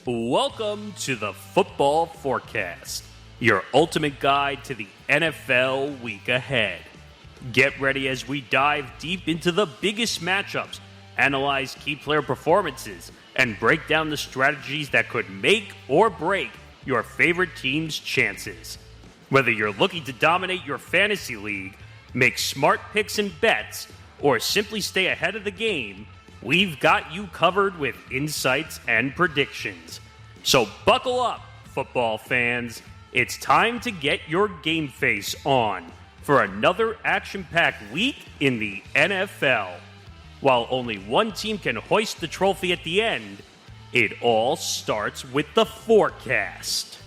Welcome to the Football Forecast, your ultimate guide to the NFL week ahead. Get ready as we dive deep into the biggest matchups, analyze key player performances, and break down the strategies that could make or break your favorite team's chances. Whether you're looking to dominate your fantasy league, make smart picks and bets, or simply stay ahead of the game, we've got you covered with insights and predictions. So buckle up, football fans. It's time to get your game face on for another action-packed week in the NFL. While only one team can hoist the trophy at the end, it all starts with the forecast.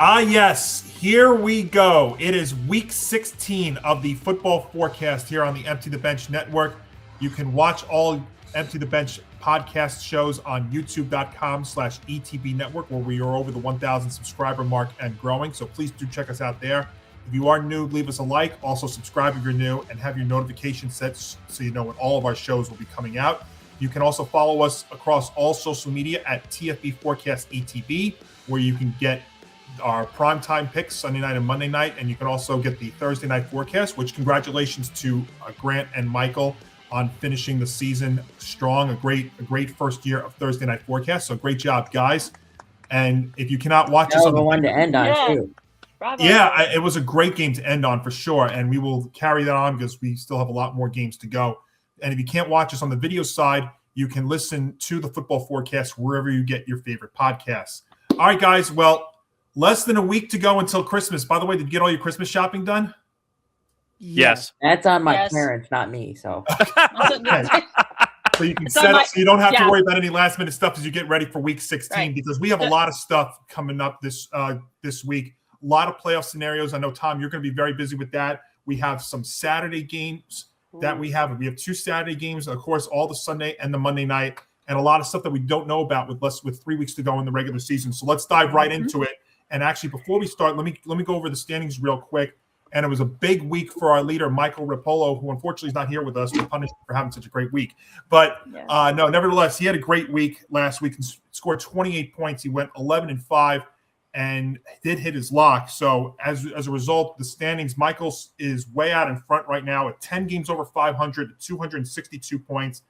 Yes, here we go. It is week 16 of the football forecast here on the Empty the Bench Network. You can watch all Empty the Bench podcast shows on youtube.com/ETB Network, where we are over the 1,000 subscriber mark and growing. So please do check us out there. If you are new, leave us a like. Also subscribe if you're new and have your notifications set so you know when all of our shows will be coming out. You can also follow us across all social media at TFB Forecast ETB, where you can get our primetime picks Sunday night and Monday night, and you can also get the Thursday night forecast, which congratulations to Grant and Michael on finishing the season strong. A great first year of Thursday night forecast. So great job, guys. And if you cannot watch us on the one to end on too. Bravo. Yeah, it was a great game to end on for sure, and we will carry that on because we still have a lot more games to go. And if you can't watch us on the video side, you can listen to the football forecast wherever you get your favorite podcasts. All right, guys. Well, less than a week to go until Christmas. By the way, did you get all your Christmas shopping done? Yes. That's on my parents, not me. So, Okay. So you can set up so you don't have to worry about any last minute stuff as you get ready for week 16, because we have a lot of stuff coming up this week. A lot of playoff scenarios. I know, Tom, you're going to be very busy with that. We have some Saturday games that we have. We have 2 Saturday games, of course, all the Sunday and the Monday night, and a lot of stuff that we don't know about with 3 weeks to go in the regular season. So let's dive right into it. And actually, before we start, let me go over the standings real quick. And it was a big week for our leader, Michael Rapolo, who unfortunately is not here with us. We're punished for having such a great week. But no, nevertheless, he had a great week last week and scored 28 points. He went 11-5 and did hit his lock. So as a result, the standings, Michael is way out in front right now at 10 games over 500 at 262 points.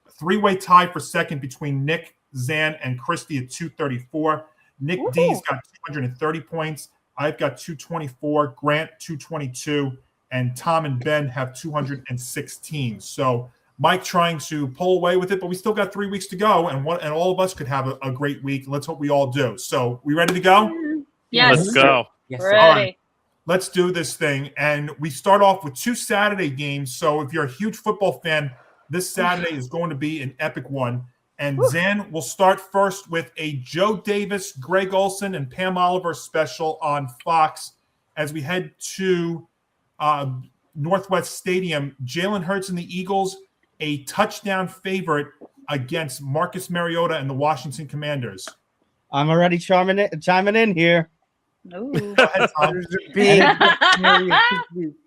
A 3-way tie for second between Nick, Zan, and Christy at 234. Nick D's got 230 points. I've got 224, Grant 222, and Tom and Ben have 216. So Mike trying to pull away with it, but we still got 3 weeks to go, and all of us could have a great week. Let's hope we all do. So we ready to go? Yes. Let's go. yes, We're sir. ready. Right. Let's do this thing. And we start off with 2 Saturday games. So if you're a huge football fan, this Saturday is going to be an epic one. And Zan will start first with a Joe Davis, Greg Olson, and Pam Oliver special on Fox as we head to Northwest Stadium. Jalen Hurts and the Eagles, a touchdown favorite against Marcus Mariota and the Washington Commanders. I'm already chiming in here. Ooh. Go ahead, Tom.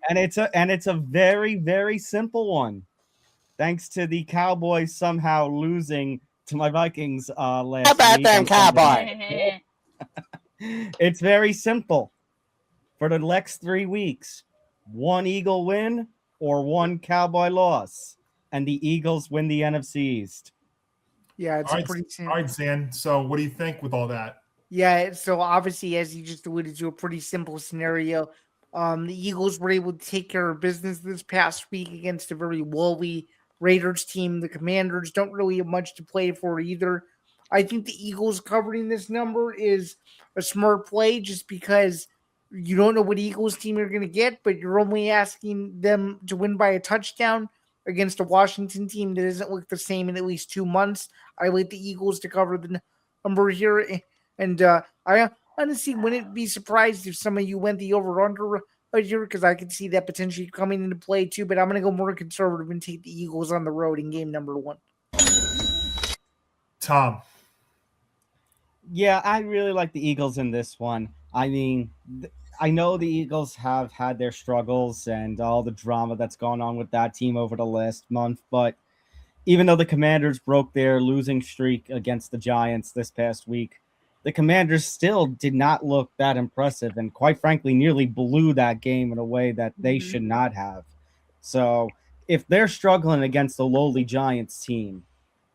And it's a very, very simple one. Thanks to the Cowboys somehow losing to my Vikings last How about week. them Cowboys? It's very simple. For the next 3 weeks, 1 Eagle win or 1 Cowboy loss. And the Eagles win the NFC East. Yeah, it's All right, pretty simple. all right, Zan. So what do you think with all that? Yeah, so obviously, as you just alluded to, a pretty simple scenario. The Eagles were able to take care of business this past week against a very woolly Raiders team. The Commanders don't really have much to play for either. I think the Eagles covering this number is a smart play just because you don't know what Eagles team you're going to get, but you're only asking them to win by a touchdown against a Washington team that doesn't look the same in at least 2 months. I like the Eagles to cover the number here. And I honestly wouldn't be surprised if some of you went the over-under here, because I could see that potentially coming into play too, but I'm going to go more conservative and take the Eagles on the road in game number 1. Tom. Yeah, I really like the Eagles in this one. I mean, I know the Eagles have had their struggles and all the drama that's gone on with that team over the last month, but even though the Commanders broke their losing streak against the Giants this past week, the Commanders still did not look that impressive and quite frankly nearly blew that game in a way that they should not have. So if they're struggling against the lowly Giants team,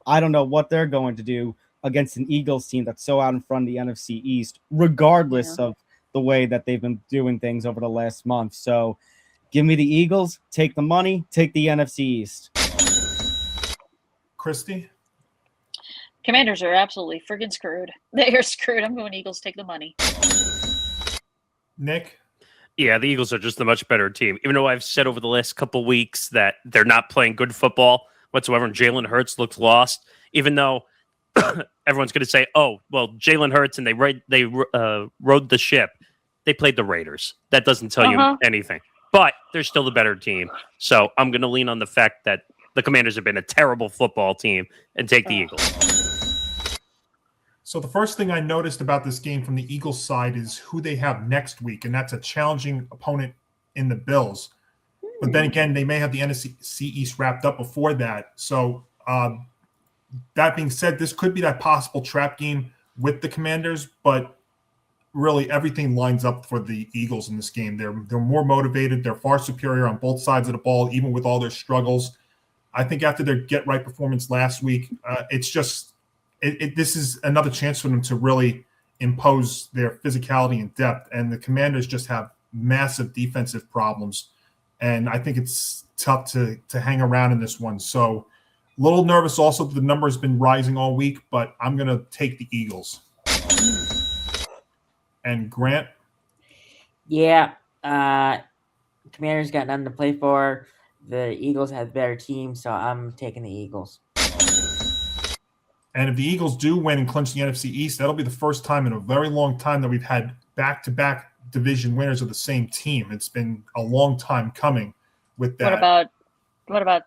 I don't know what they're going to do against an Eagles team that's so out in front of the NFC East, regardless of the way that they've been doing things over the last month. So give me the Eagles, take the money, take the NFC East. Christy? Commanders are absolutely friggin' screwed. They are screwed. I'm going Eagles, take the money. Nick? Yeah, the Eagles are just a much better team. Even though I've said over the last couple weeks that they're not playing good football whatsoever, and Jalen Hurts looked lost, even though everyone's going to say, oh, well, Jalen Hurts and they rode the ship. They played the Raiders. That doesn't tell you anything. But they're still the better team. So I'm going to lean on the fact that the Commanders have been a terrible football team and take the Eagles. So the first thing I noticed about this game from the Eagles side is who they have next week, and that's a challenging opponent in the Bills. But then again, they may have the NFC East wrapped up before that. So that being said, this could be that possible trap game with the Commanders, but really everything lines up for the Eagles in this game. They're more motivated. They're far superior on both sides of the ball, even with all their struggles. I think after their get-right performance last week, this is another chance for them to really impose their physicality and depth. And the Commanders just have massive defensive problems. And I think it's tough to hang around in this one. So a little nervous also. The number has been rising all week, but I'm going to take the Eagles. And Grant? Yeah. Commanders got nothing to play for. The Eagles have a better team, so I'm taking the Eagles. And if the Eagles do win and clinch the NFC East, that'll be the first time in a very long time that we've had back-to-back division winners of the same team. It's been a long time coming with that. What about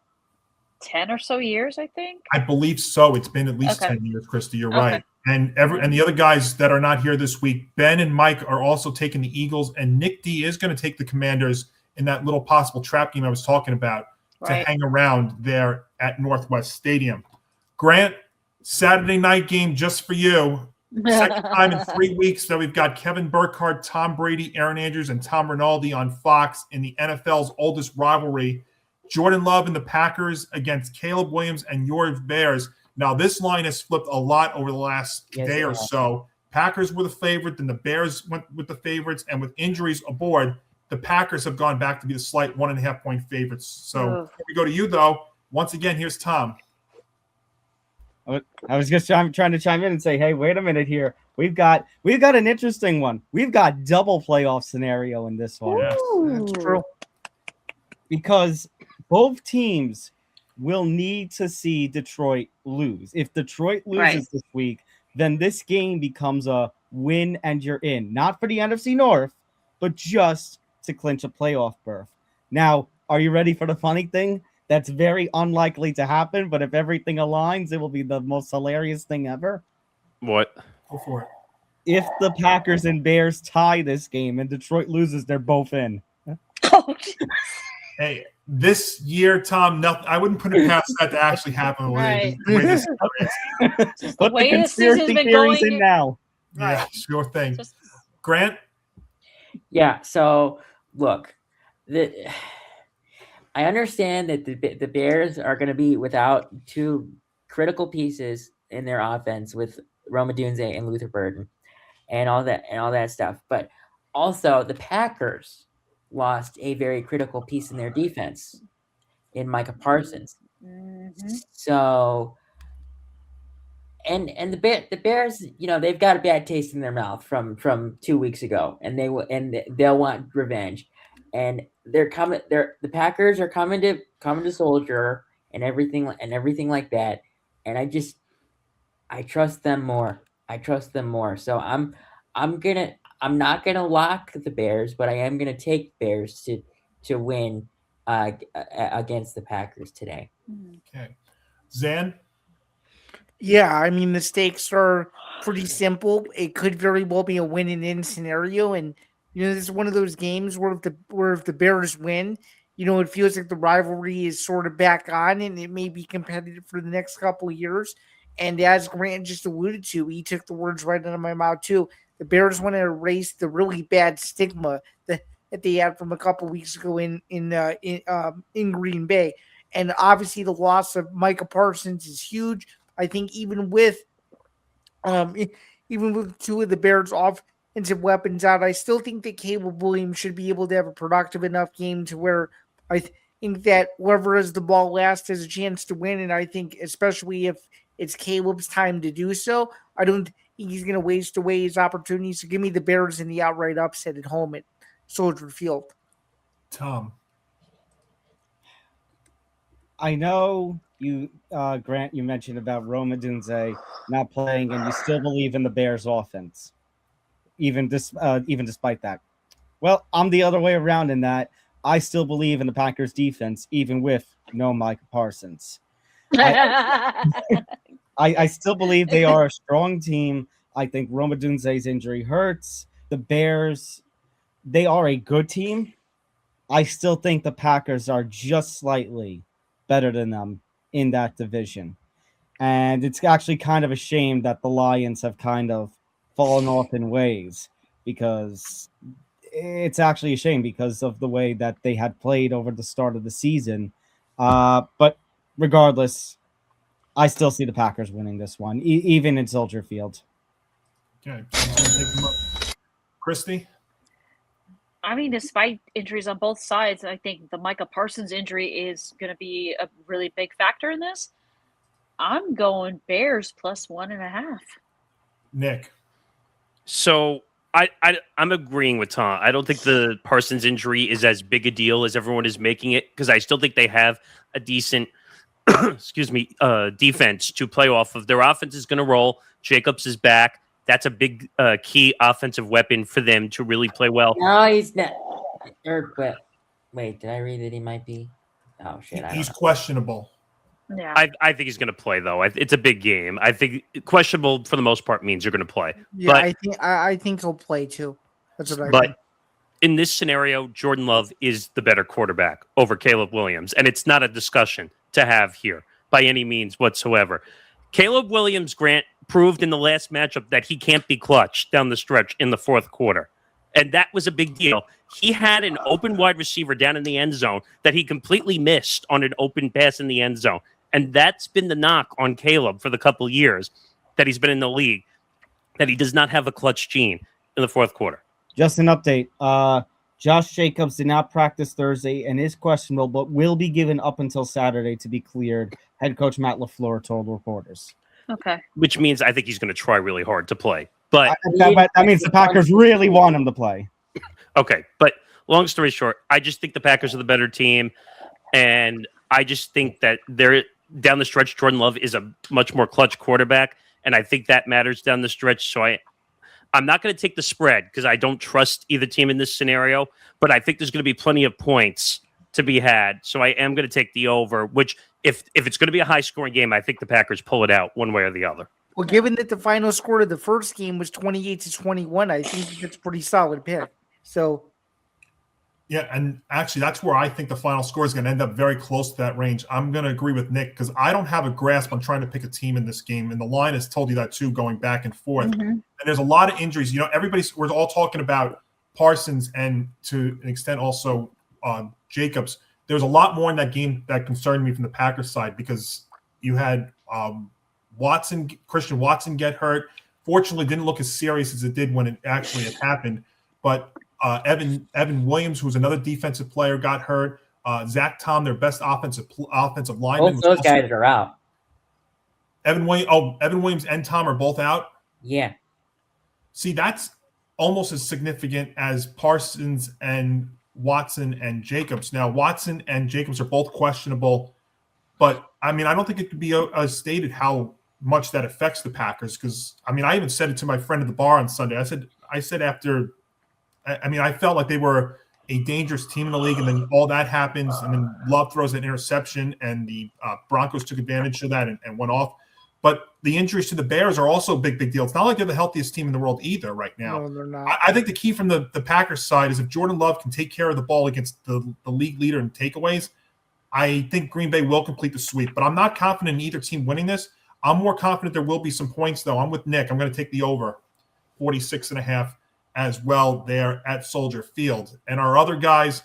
10 or so years, I think? I believe so. It's been at least 10 years, Christy. You're right. And the other guys that are not here this week, Ben and Mike are also taking the Eagles, and Nick D is going to take the Commanders in that little possible trap game I was talking about to hang around there at Northwest Stadium. Grant, Saturday night game just for you. Second time in 3 weeks that we've got Kevin Burkhardt, Tom Brady, Aaron Andrews, and Tom Rinaldi on Fox in the NFL's oldest rivalry. Jordan Love and the Packers against Caleb Williams and your Bears. Now, this line has flipped a lot over the last day or so. Packers were the favorite, then the Bears went with the favorites, and with injuries aboard, the Packers have gone back to be the slight 1.5-point favorites. So before we go to you, though, once again, here's Tom. I was just trying to chime in and say, hey, wait a minute here. We've got an interesting one. We've got double playoff scenario in this one. Yes. That's true. Because both teams will need to see Detroit lose. If Detroit loses this week, then this game becomes a win and you're in. Not for the NFC North, but just to clinch a playoff berth. Now, are you ready for the funny thing? That's very unlikely to happen, but if everything aligns, it will be the most hilarious thing ever. What? Go for it. If the Packers and Bears tie this game and Detroit loses, they're both in. Hey, this year, Tom, I wouldn't put it past that to actually happen. The way this is. Put the conspiracy theories in now. Yeah, sure thing. Grant? Yeah, so look, I understand that the Bears are going to be without two critical pieces in their offense with Roma Dunze and Luther Burden and all that stuff. But also the Packers lost a very critical piece in their defense in Micah Parsons. Mm-hmm. So and the Bears, they've got a bad taste in their mouth from 2 weeks ago, and they'll want revenge. And the Packers are coming to Soldier and everything like that. And I trust them more. So I'm not gonna lock the Bears, but I am gonna take Bears to win against the Packers today. Okay, Zan. Yeah, I mean the stakes are pretty simple. It could very well be a win and in scenario, and This is one of those games where if the Bears win, it feels like the rivalry is sort of back on, and it may be competitive for the next couple of years. And as Grant just alluded to, he took the words right out of my mouth too. The Bears want to erase the really bad stigma that they had from a couple of weeks ago in Green Bay. And obviously the loss of Micah Parsons is huge. I think even with two of the Bears offensive weapons out, I still think that Caleb Williams should be able to have a productive enough game to where I think that whoever has the ball last has a chance to win. And I think especially if it's Caleb's time to do so, I don't think he's going to waste away his opportunities. So give me the Bears in the outright upset at home at Soldier Field. Tom. I know you, Grant, you mentioned about Rome Odunze not playing, and you still believe in the Bears offense, even despite that. Well, I'm the other way around in that I still believe in the Packers defense, even with no Micah Parsons. I still believe they are a strong team. I think Rome Odunze's injury hurts. The Bears, they are a good team. I still think the Packers are just slightly better than them in that division. And it's actually kind of a shame that the Lions have kind of fallen off in ways, because it's actually a shame because of the way that they had played over the start of the season. But regardless, I still see the Packers winning this one, even in Soldier Field. Okay. Christy? I mean, despite injuries on both sides, I think the Micah Parsons injury is going to be a really big factor in this. I'm going Bears plus 1.5. Nick? So I'm agreeing with Tom. I don't think the Parsons injury is as big a deal as everyone is making it, because I still think they have a decent defense to play off of. Their offense is going to roll. Jacobs is back. That's a big key offensive weapon for them to really play well. No, he's not. Wait, did I read that he might be? Oh, shit. He's questionable. Yeah, I think he's going to play, though. It's a big game. I think questionable for the most part means you're going to play. Yeah, but, I think he'll play too. That's what I But think. in this scenario, Jordan Love is the better quarterback over Caleb Williams, and it's not a discussion to have here by any means whatsoever. Caleb Williams, Grant, proved in the last matchup that he can't be clutch down the stretch in the fourth quarter. And that was a big deal. He had an open wide receiver down in the end zone that he completely missed on an open pass in the end zone. And that's been the knock on Caleb for the couple years that he's been in the league, that he does not have a clutch gene in the fourth quarter. Just an update. Josh Jacobs did not practice Thursday and is questionable, but will be given up until Saturday to be cleared. Head coach Matt LaFleur told reporters. okay. Which means I think he's going to try really hard to play. But that means the Packers really want him to play. okay, but long story short, I just think the Packers are the better team, and I just think that they're down the stretch. Jordan Love is a much more clutch quarterback, and I think that matters down the stretch. So I'm not going to take the spread because I don't trust either team in this scenario, but I think there's going to be plenty of points to be had. So I am going to take the over, which if it's going to be a high-scoring game, I think the Packers pull it out one way or the other. Well, given that the final score of the first game was 28-21, I think that's a pretty solid pick. So, yeah, and actually, that's where I think the final score is going to end up very close to that range. I'm going to agree with Nick because I don't have a grasp on trying to pick a team in this game, and the line has told you that too, going back and forth. Mm-hmm. And there's a lot of injuries. We're all talking about Parsons and to an extent also Jacobs. There's a lot more in that game that concerned me from the Packers side because you had Christian Watson get hurt. Fortunately, didn't look as serious as it did when it actually had happened. But Evan Williams, who's another defensive player, got hurt. Zach Tom, their best offensive lineman. Both those guys are out. Evan Williams and Tom are both out? Yeah. See, that's almost as significant as Parsons and Watson and Jacobs. Now, Watson and Jacobs are both questionable, but, I mean, I don't think it could be stated how much that affects the Packers because, I mean, I even said it to my friend at the bar on Sunday. I said after – I felt like they were a dangerous team in the league, and then all that happens, and then Love throws an interception, and the Broncos took advantage of that and went off. But the injuries to the Bears are also a big deal. It's not like they're the healthiest team in the world either right now. No, they're not. I think the key from the Packers side is if Jordan Love can take care of the ball against the league leader in takeaways, I think Green Bay will complete the sweep. But I'm not confident in either team winning this. I'm more confident there will be some points, though. I'm with Nick. I'm going to take the over, 46.5 as well there at Soldier Field. And our other guys,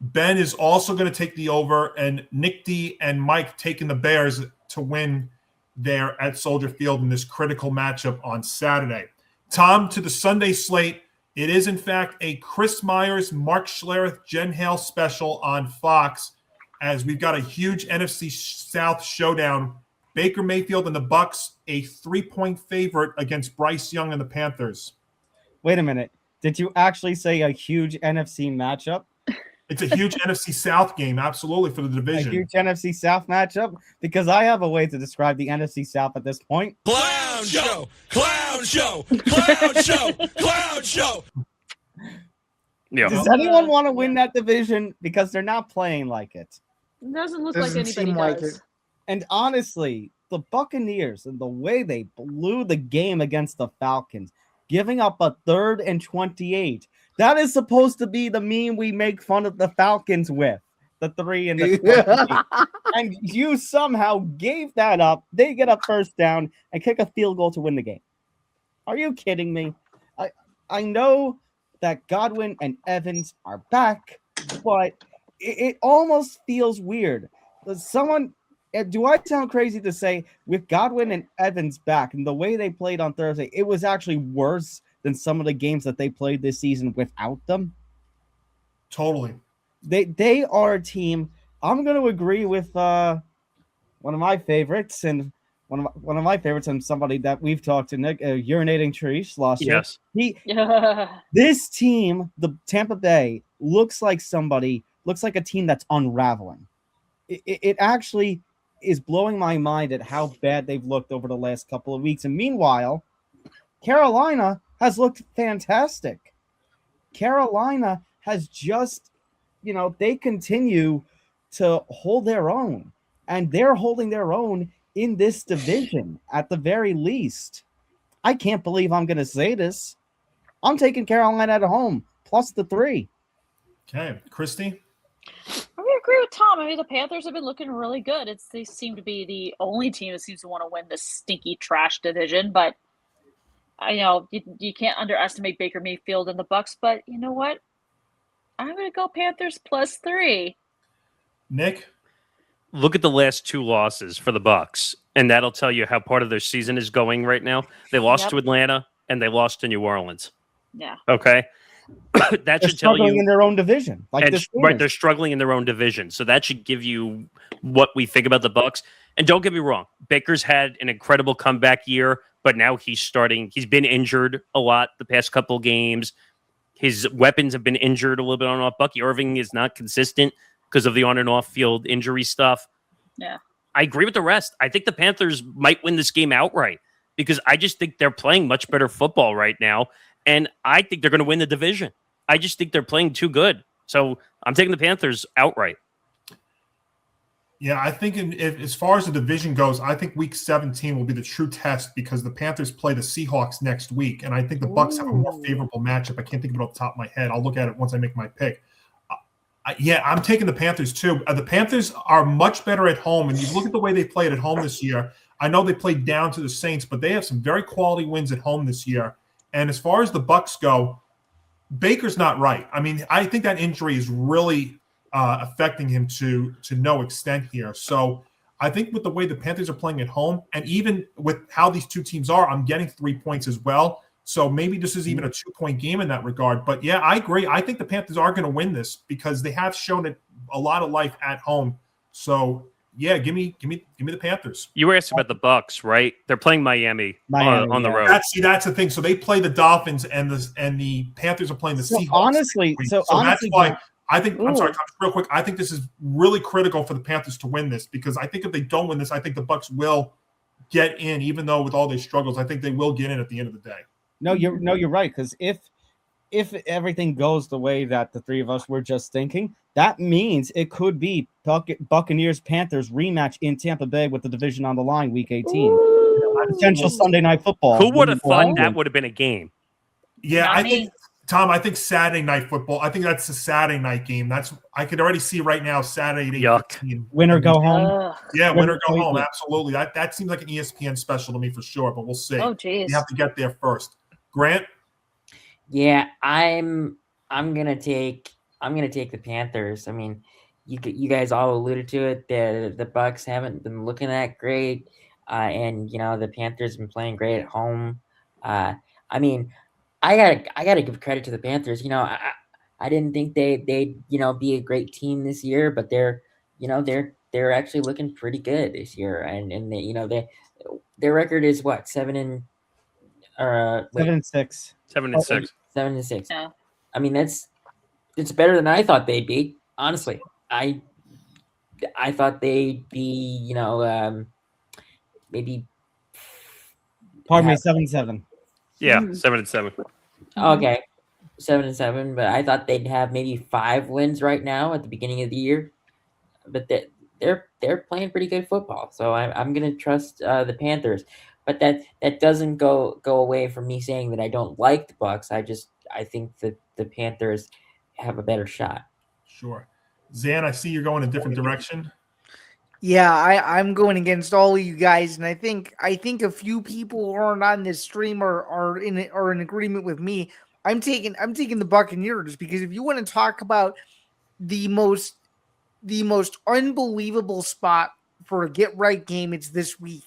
Ben is also going to take the over, and Nick D and Mike taking the Bears to win there at Soldier Field in this critical matchup on Saturday. Tom, to the Sunday slate, it is in fact a Chris Myers, Mark Schlereth, Jen Hale special on Fox, as we've got a huge NFC South showdown. Baker Mayfield and the Bucks, a 3-point favorite against Bryce Young and the Panthers. Wait a minute. Did you actually say a huge NFC matchup? It's a huge NFC South game, absolutely, for the division. A huge NFC South matchup? Because I have a way to describe the NFC South at this point. Clown show! Clown show! Clown show! Clown show! Yeah. Does anyone want to win that division? Because they're not playing like it. It doesn't look Doesn't like anybody seem like does. it. And honestly, the Buccaneers and the way they blew the game against the Falcons, giving up a 3rd and 28. That is supposed to be the meme we make fun of the Falcons with. The 3 and the 28. And you somehow gave that up. They get a first down and kick a field goal to win the game. Are you kidding me? I know that Godwin and Evans are back, but it almost feels weird. Do I sound crazy to say with Godwin and Evans back and the way they played on Thursday, it was actually worse than some of the games that they played this season without them? Totally. They are a team. I'm going to agree with one of my favorites and one of my favorites and somebody that we've talked to, Nick, Urinating Trees last year. Yes. This team, the Tampa Bay, looks like a team that's unraveling. It actually is blowing my mind at how bad they've looked over the last couple of weeks. And meanwhile, Carolina has looked fantastic. Carolina has just, they continue to hold their own. And they're holding their own in this division at the very least. I can't believe I'm going to say this. I'm taking Carolina at home, plus the 3. Okay. Christy? I agree with Tom. I mean, the Panthers have been looking really good. They seem to be the only team that seems to want to win this stinky trash division. But you can't underestimate Baker Mayfield and the Bucks. But you know what? I'm going to go Panthers plus 3. Nick? Look at the last 2 losses for the Bucks, and that'll tell you how part of their season is going right now. They lost to Atlanta, and they lost to New Orleans. Yeah. Okay. That should tell you in their own division. Right, they're struggling in their own division. So that should give you what we think about the Bucks. And don't get me wrong, Baker's had an incredible comeback year, but now he's been injured a lot the past couple games. His weapons have been injured a little bit on and off. Bucky Irving is not consistent because of the on and off field injury stuff. Yeah. I agree with the rest. I think the Panthers might win this game outright because I just think they're playing much better football right now. And I think they're going to win the division. I just think they're playing too good. So I'm taking the Panthers outright. Yeah, I think as far as the division goes, I think Week 17 will be the true test because the Panthers play the Seahawks next week, and I think the Bucks have a more favorable matchup. I can't think of it off the top of my head. I'll look at it once I make my pick. I'm taking the Panthers too. The Panthers are much better at home, and you look at the way they played at home this year. I know they played down to the Saints, but they have some very quality wins at home this year. And as far as the Bucks go, Baker's not right. I mean, I think that injury is really affecting him to no extent here. So I think with the way the Panthers are playing at home, and even with how these two teams are, I'm getting 3 points as well. So maybe this is even a 2-point game in that regard. But yeah, I agree. I think the Panthers are going to win this because they have shown it a lot of life at home. So yeah, give me the Panthers. You were asking about the Bucks, right? They're playing Miami on the road. That's the thing. So they play the Dolphins, and the Panthers are playing the Seahawks. Honestly, that's why I think. I'm sorry, Tom, real quick. I think this is really critical for the Panthers to win this because I think if they don't win this, I think the Bucks will get in, even though with all these struggles, I think they will get in at the end of the day. No, you're right. Because if everything goes the way that the three of us were just thinking, that means it could be Buccaneers Panthers rematch in Tampa Bay with the division on the line, Week 18. Potential Sunday Night Football. Who would have thought that would have been a game? Yeah, Not I me. think Tom. I think Saturday Night Football. I think that's a Saturday night game. I could already see right now Saturday. Yuck. Winner go home. Ugh. Yeah, winner go Winner home. go home. Absolutely. That seems like an ESPN special to me for sure. But we'll see. Oh, geez. You have to get there first. Grant. Yeah, I'm gonna take the Panthers. I mean, you guys all alluded to it. The Bucks haven't been looking that great, and the Panthers have been playing great at home. I mean, I gotta give credit to the Panthers. I didn't think they'd be a great team this year, but they're actually looking pretty good this year, and their record is what 7-6. 7-6. 7-6. 7-6. Yeah. I mean, it's better than I thought they'd be. Honestly, I thought they'd be, maybe. Pardon me, 7-7. Yeah, 7-7. Okay, 7-7. But I thought they'd have maybe 5 wins right now at the beginning of the year. But they're playing pretty good football, so I'm gonna trust the Panthers. But that doesn't go away from me saying that I don't like the Bucks. I think that the Panthers have a better shot. Sure. Zan, I see you're going a different direction. Yeah, I'm going against all of you guys, and I think a few people who aren't on this stream are in agreement with me. I'm taking the Buccaneers because if you want to talk about the most unbelievable spot for a get right game, it's this week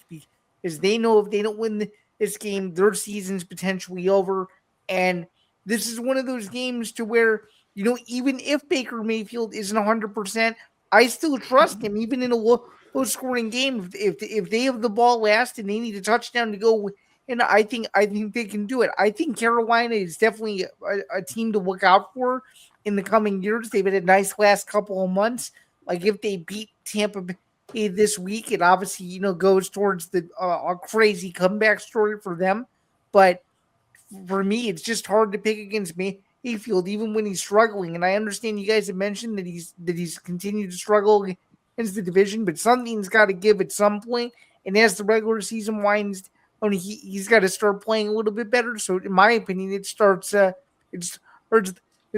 because they know if they don't win this game, their season's potentially over, and this is one of those games to where even if Baker Mayfield isn't 100%. I still trust him, even in a low-scoring game. If they have the ball last and they need a touchdown to go, and I think they can do it. I think Carolina is definitely a team to look out for in the coming years. They've had a nice last couple of months. Like if they beat Tampa Bay this week, it obviously goes towards a crazy comeback story for them. But for me, it's just hard to pick against Mayfield, even when he's struggling. And I understand you guys have mentioned that he's continued to struggle against the division, but something's got to give at some point. And as the regular season winds down, he's got to start playing a little bit better. So, in my opinion, it starts this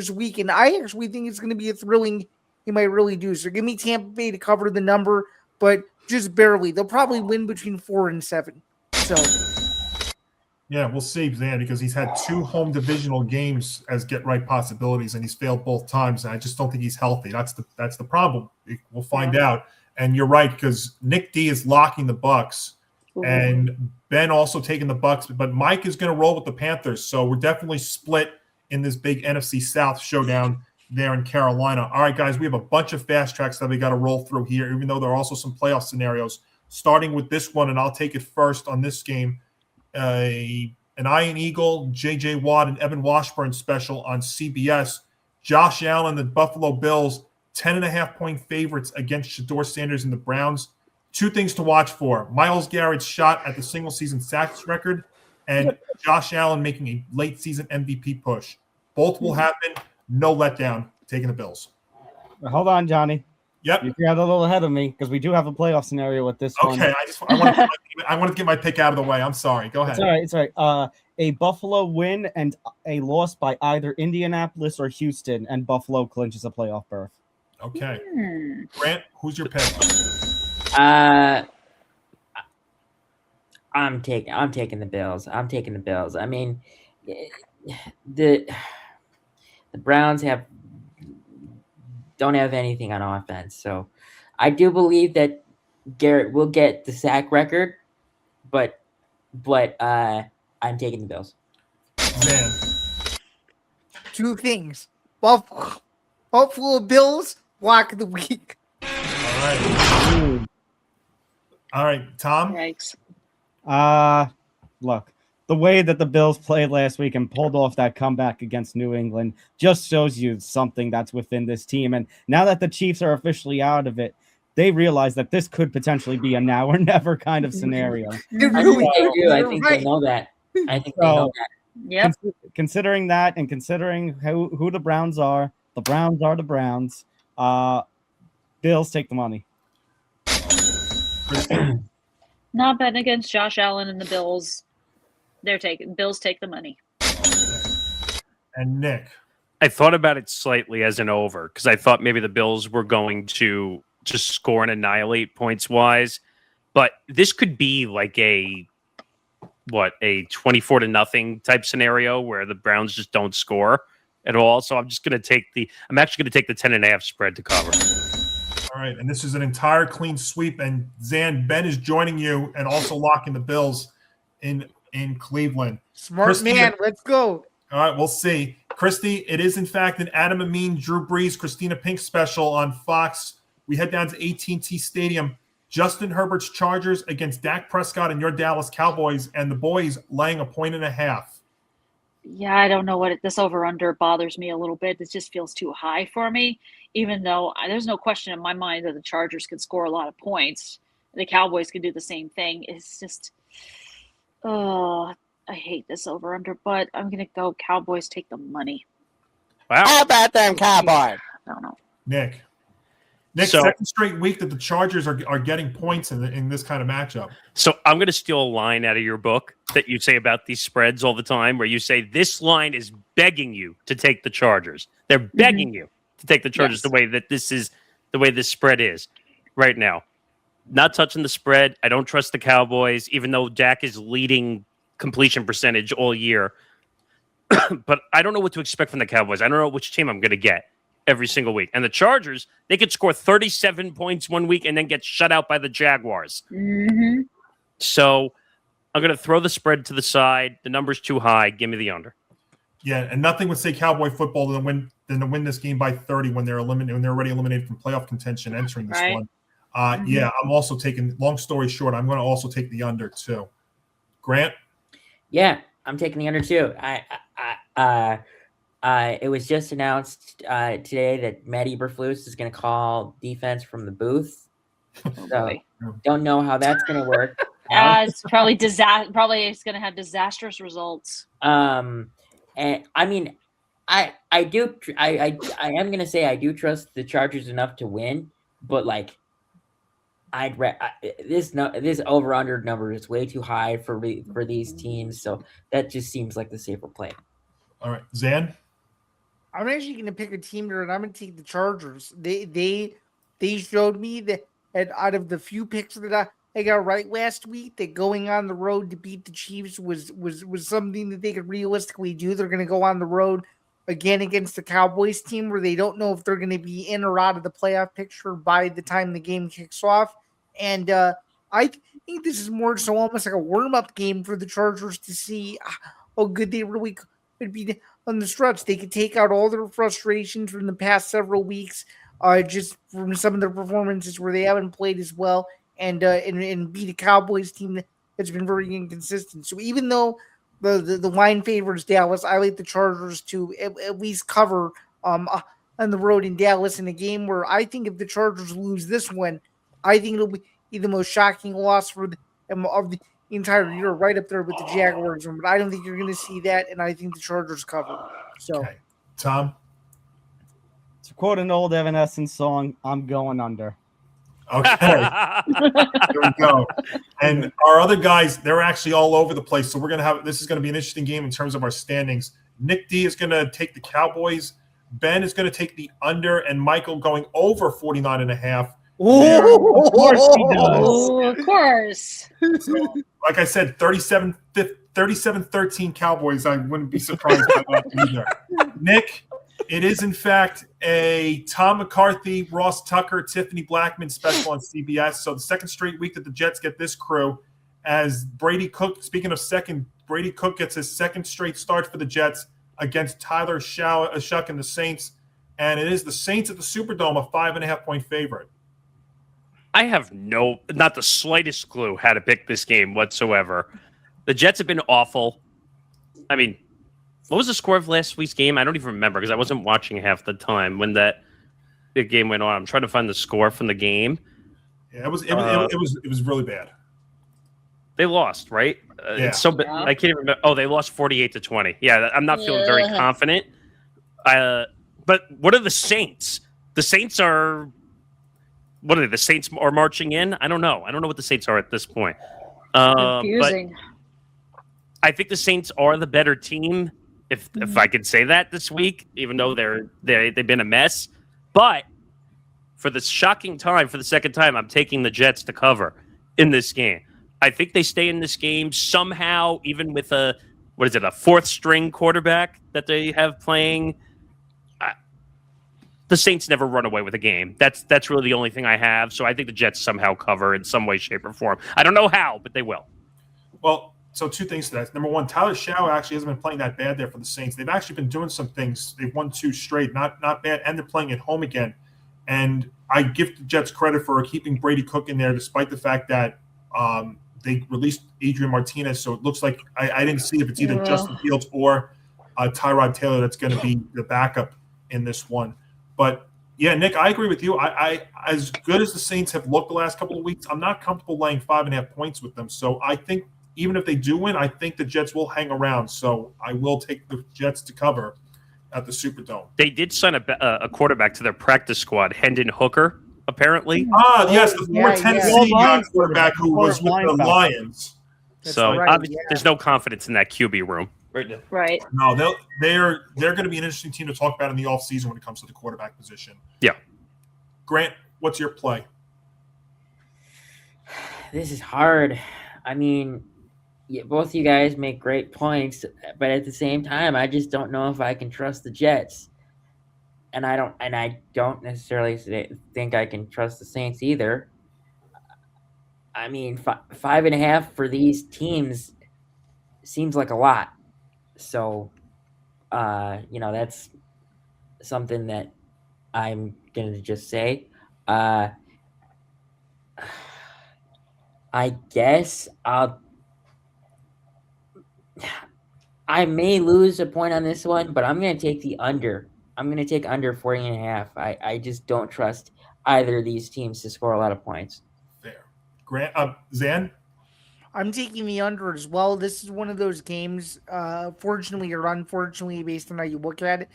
week, and I actually think it's going to be a thrilling. He might really do so. Give me Tampa Bay to cover the number, but just barely. They'll probably win between 4 and 7. So. Yeah, we'll see, Zan, because he's had 2 home divisional games as get-right possibilities, and he's failed both times. And I just don't think he's healthy. That's the problem. We'll find out. And you're right, because Nick D is locking the Bucks, and Ben also taking the Bucks. But Mike is going to roll with the Panthers, so we're definitely split in this big NFC South showdown there in Carolina. All right, guys, we have a bunch of fast tracks that we got to roll through here, even though there are also some playoff scenarios. Starting with this one, and I'll take it first on this game. An Iron Eagle, J.J. Watt, and Evan Washburn special on CBS. Josh Allen, the Buffalo Bills, 10.5-point favorites against Shedeur Sanders and the Browns. 2 things to watch for. Myles Garrett's shot at the single-season sacks record and Josh Allen making a late-season MVP push. Both will happen. No letdown. Taking the Bills. Hold on, Johnny. Yep. You got a little ahead of me because we do have a playoff scenario with this one. Okay, I want to get my pick out of the way. I'm sorry. Go ahead. It's all right. A Buffalo win and a loss by either Indianapolis or Houston, and Buffalo clinches a playoff berth. Okay. Grant, who's your pick? I'm taking the Bills. I mean, the Browns don't have anything on offense, so I do believe that Garrett will get the sack record, but I'm taking the Bills. Man. 2 things. Buffalo Bills, lock of the week. All right, Tom. Yikes. Look, the way that the Bills played last week and pulled off that comeback against New England just shows you something that's within this team. And now that the Chiefs are officially out of it, they realize that this could potentially be a now or never kind of scenario. I think they do. I think they know that. I think they know that. Yep. Considering that and considering who the Browns are the Browns. Bills take the money. Not betting against Josh Allen and the Bills. Bills take the money. And Nick. I thought about it slightly as an over because I thought maybe the Bills were going to just score and annihilate points-wise. But this could be like a 24-0 type scenario where the Browns just don't score at all. So I'm actually going to take the 10.5 spread to cover. All right, and this is an entire clean sweep. And Zan, Ben is joining you and also locking the Bills in Cleveland. Smart Christy, man, let's go. All right, we'll see. Christy, it is in fact an Adam Amin, Drew Brees, Christina Pink special on Fox. We head down to AT&T Stadium. Justin Herbert's Chargers against Dak Prescott and your Dallas Cowboys, and the boys laying 1.5. Yeah, I don't know what this over-under bothers me a little bit. It just feels too high for me, even though there's no question in my mind that the Chargers can score a lot of points. The Cowboys can do the same thing. It's just, I hate this over-under, but I'm going to go Cowboys take the money. Wow. How about them Cowboys? I don't know. Nick, second straight week that the Chargers are getting points in this kind of matchup. So I'm going to steal a line out of your book that you say about these spreads all the time, where you say this line is begging you to take the Chargers. They're begging you to take the Chargers. Yes. The way this spread is right now. Not touching the spread. I don't trust the Cowboys, even though Dak is leading completion percentage all year. But I don't know what to expect from the Cowboys. I don't know which team I'm going to get every single week. And the Chargers, they could score 37 points one week and then get shut out by the Jaguars. Mm-hmm. So I'm going to throw the spread to the side. The number's too high. Give me the under. Yeah, and nothing would say Cowboy football than to win this game by 30 when they're already eliminated from playoff contention entering this one. Yeah, I'm also taking. Long story short, I'm going to also take the under too. Grant. Yeah, I'm taking the under too. It was just announced today that Matt Eberflus is going to call defense from the booth. So don't know how that's going to work. It's probably Probably it's going to have disastrous results. And I mean, I am going to say I do trust the Chargers enough to win, but like, this over under number is way too high for these teams, so that just seems like the safer play. All right, Zan. I'm actually going to pick a team there, and I'm going to take the Chargers. They showed me that out of the few picks that I got right last week, that going on the road to beat the Chiefs was something that they could realistically do. They're going to go on the road again against the Cowboys team where they don't know if they're going to be in or out of the playoff picture by the time the game kicks off. And I think this is more so almost like a warm-up game for the Chargers to see how good they really could be on the stretch. They could take out all their frustrations from the past several weeks, just from some of their performances where they haven't played as well, and beat a Cowboys team that's been very inconsistent. So even though the line favors Dallas, I like the Chargers to at least cover on the road in Dallas in a game where I think if the Chargers lose this one, I think it'll be the most shocking loss of the entire year, right up there with the Jaguars. But I don't think you're going to see that, and I think the Chargers cover. So, okay. Tom? To quote an old Evanescence song, I'm going under. Okay. There we go. And our other guys, they're actually all over the place. So this is going to be an interesting game in terms of our standings. Nick D is going to take the Cowboys. Ben is going to take the under, and Michael going over 49.5. of course he does. Oh, of course. So, like I said, 37-13 Cowboys. I wouldn't be surprised by that either. Nick, it is in fact a Tom McCarthy, Ross Tucker, Tiffany Blackman special on CBS. So the second straight week that the Jets get this crew, as Brady Cook, speaking of second, Brady Cook gets his second straight start for the Jets against Tyler Shuck and the Saints. And it is the Saints at the Superdome, a 5.5-point favorite. I have not the slightest clue how to pick this game whatsoever. The Jets have been awful. I mean, what was the score of last week's game? I don't even remember because I wasn't watching half the time when that big game went on. I'm trying to find the score from the game. Yeah, it was really bad. They lost, right? Yeah. It's so I can't even remember. Oh, they lost 48-20. Yeah, I'm not feeling very confident. But what are the Saints? The The Saints are. What are they? The Saints are marching in? I don't know. I don't know what the Saints are at this point. Confusing. But I think the Saints are the better team, if I could say that this week, even though they've been a mess. But for the second time, I'm taking the Jets to cover in this game. I think they stay in this game somehow, even with a fourth string quarterback that they have playing. The Saints never run away with a game. That's really the only thing I have. So I think the Jets somehow cover in some way, shape, or form. I don't know how, but they will. Well, so two things to that. Number one, Tyler Show actually hasn't been playing that bad there for the Saints. They've actually been doing some things. They've won 2 straight, not bad, and they're playing at home again. And I give the Jets credit for keeping Brady Cook in there, despite the fact that they released Adrian Martinez. So it looks like I didn't see if it's either Justin Fields or Tyrod Taylor that's going to be the backup in this one. But yeah, Nick, I agree with you. I as good as the Saints have looked the last couple of weeks, I'm not comfortable laying 5.5 points with them. So I think even if they do win, I think the Jets will hang around. So I will take the Jets to cover at the Superdome. They did sign a quarterback to their practice squad, Hendon Hooker, apparently. Yes, the former Tennessee quarterback who was with the Lions. So obviously, there's no confidence in that QB room. Right. No, they're going to be an interesting team to talk about in the offseason when it comes to the quarterback position. Yeah. Grant, what's your play? This is hard. I mean, both you guys make great points, but at the same time, I just don't know if I can trust the Jets, and I don't necessarily think I can trust the Saints either. I mean, 5.5 for these teams seems like a lot. So, that's something that I'm going to just say. I guess I may lose a point on this one, but I'm going to take the under. I'm going to take under 40.5. I just don't trust either of these teams to score a lot of points. Fair. Grant, Zan? I'm taking the under as well. This is one of those games, fortunately or unfortunately, based on how you look at it.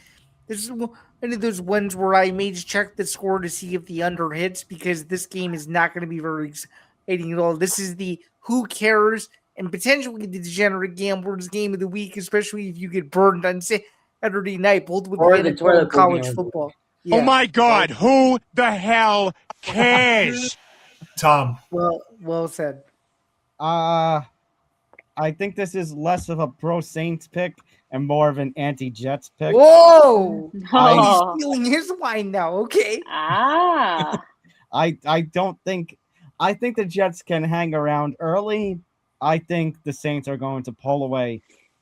This is one of those ones where I may just check the score to see if the under hits, because this game is not going to be very exciting at all. This is the who cares and potentially the degenerate gamblers game of the week, especially if you get burned on Saturday night, both with the college football. Yeah. Oh my God, who the hell cares? Tom. Well said. I think this is less of a pro Saints pick and more of an anti-Jets pick. Whoa! I'm stealing his line now. Okay. I think the Jets can hang around early. I think the Saints are going to pull away.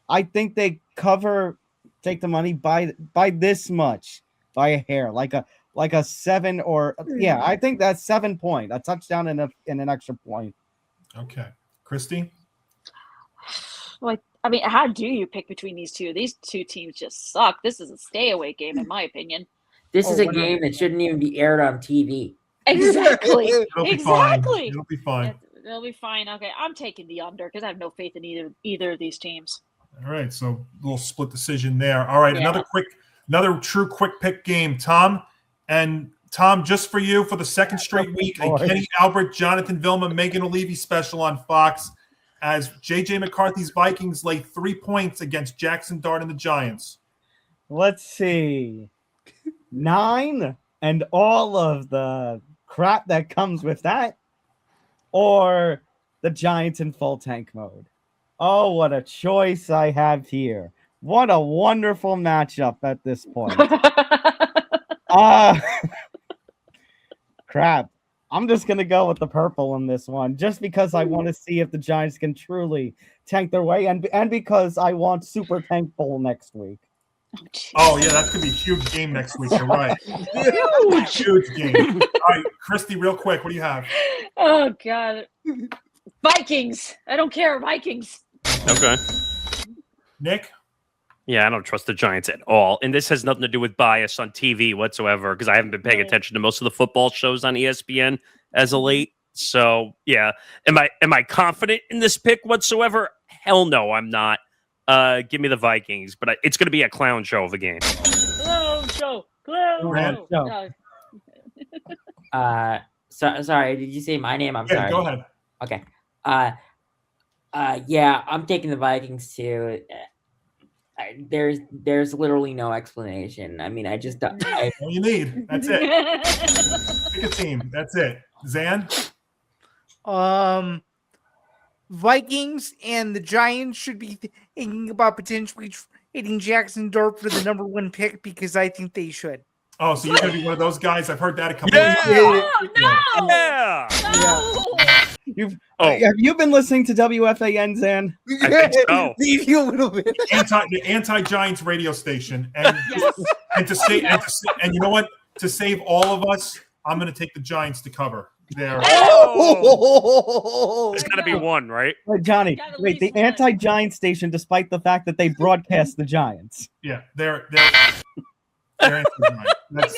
I think they take the money by this much, by a hair, like a 7 or I think that's 7 point, a touchdown and an extra point. Okay. Christy? Well, I mean, how do you pick between these two? These two teams just suck. This is a stay-away game, in my opinion. This is a game that shouldn't even be aired on TV. Exactly. It'll be fine. It'll be fine. It'll be fine. Okay, I'm taking the under because I have no faith in either of these teams. All right, so a little split decision there. All right, another true quick pick game, Tom. And Tom, just for you, for the second straight week, a Kenny Albert, Jonathan Vilma, Megan O'Leary special on Fox as J.J. McCarthy's Vikings lay 3 points against Jackson Dart and the Giants. Let's see. 9 and all of the crap that comes with that, or the Giants in full tank mode. Oh, what a choice I have here. What a wonderful matchup at this point. Crap. I'm just going to go with the purple in this one, just because I want to see if the Giants can truly tank their way, and because I want Super Tank Bowl next week. Oh, yeah, that could be a huge game next week. You're right. Huge game. All right, Christy, real quick, what do you have? Oh, God. Vikings. I don't care. Vikings. Okay. Nick? Yeah, I don't trust the Giants at all. And this has nothing to do with bias on TV whatsoever, because I haven't been paying attention to most of the football shows on ESPN as of late. So, yeah. Am I confident in this pick whatsoever? Hell no, I'm not. Give me the Vikings, but it's going to be a clown show of a game. Clown show. Sorry, did you say my name? I'm sorry. Go ahead. Okay. Yeah, I'm taking the Vikings too. There's literally no explanation. I mean, All you need. That's it. Pick a team. That's it. Zan? Vikings and the Giants should be thinking about potentially trading Jackson Dart for the number 1 pick because I think they should. Oh, so you're going to be one of those guys? I've heard that a couple Yeah! of times. No! Yeah! Have you been listening to WFAN, Zan? I think so. Maybe a little bit. The anti-Giants radio station. And and you know what? To save all of us, I'm going to take the Giants to cover. There. Oh! It's got to be one, right? Wait, Johnny, wait, the anti-Giant station, despite the fact that they broadcast the Giants. Yeah, they're that's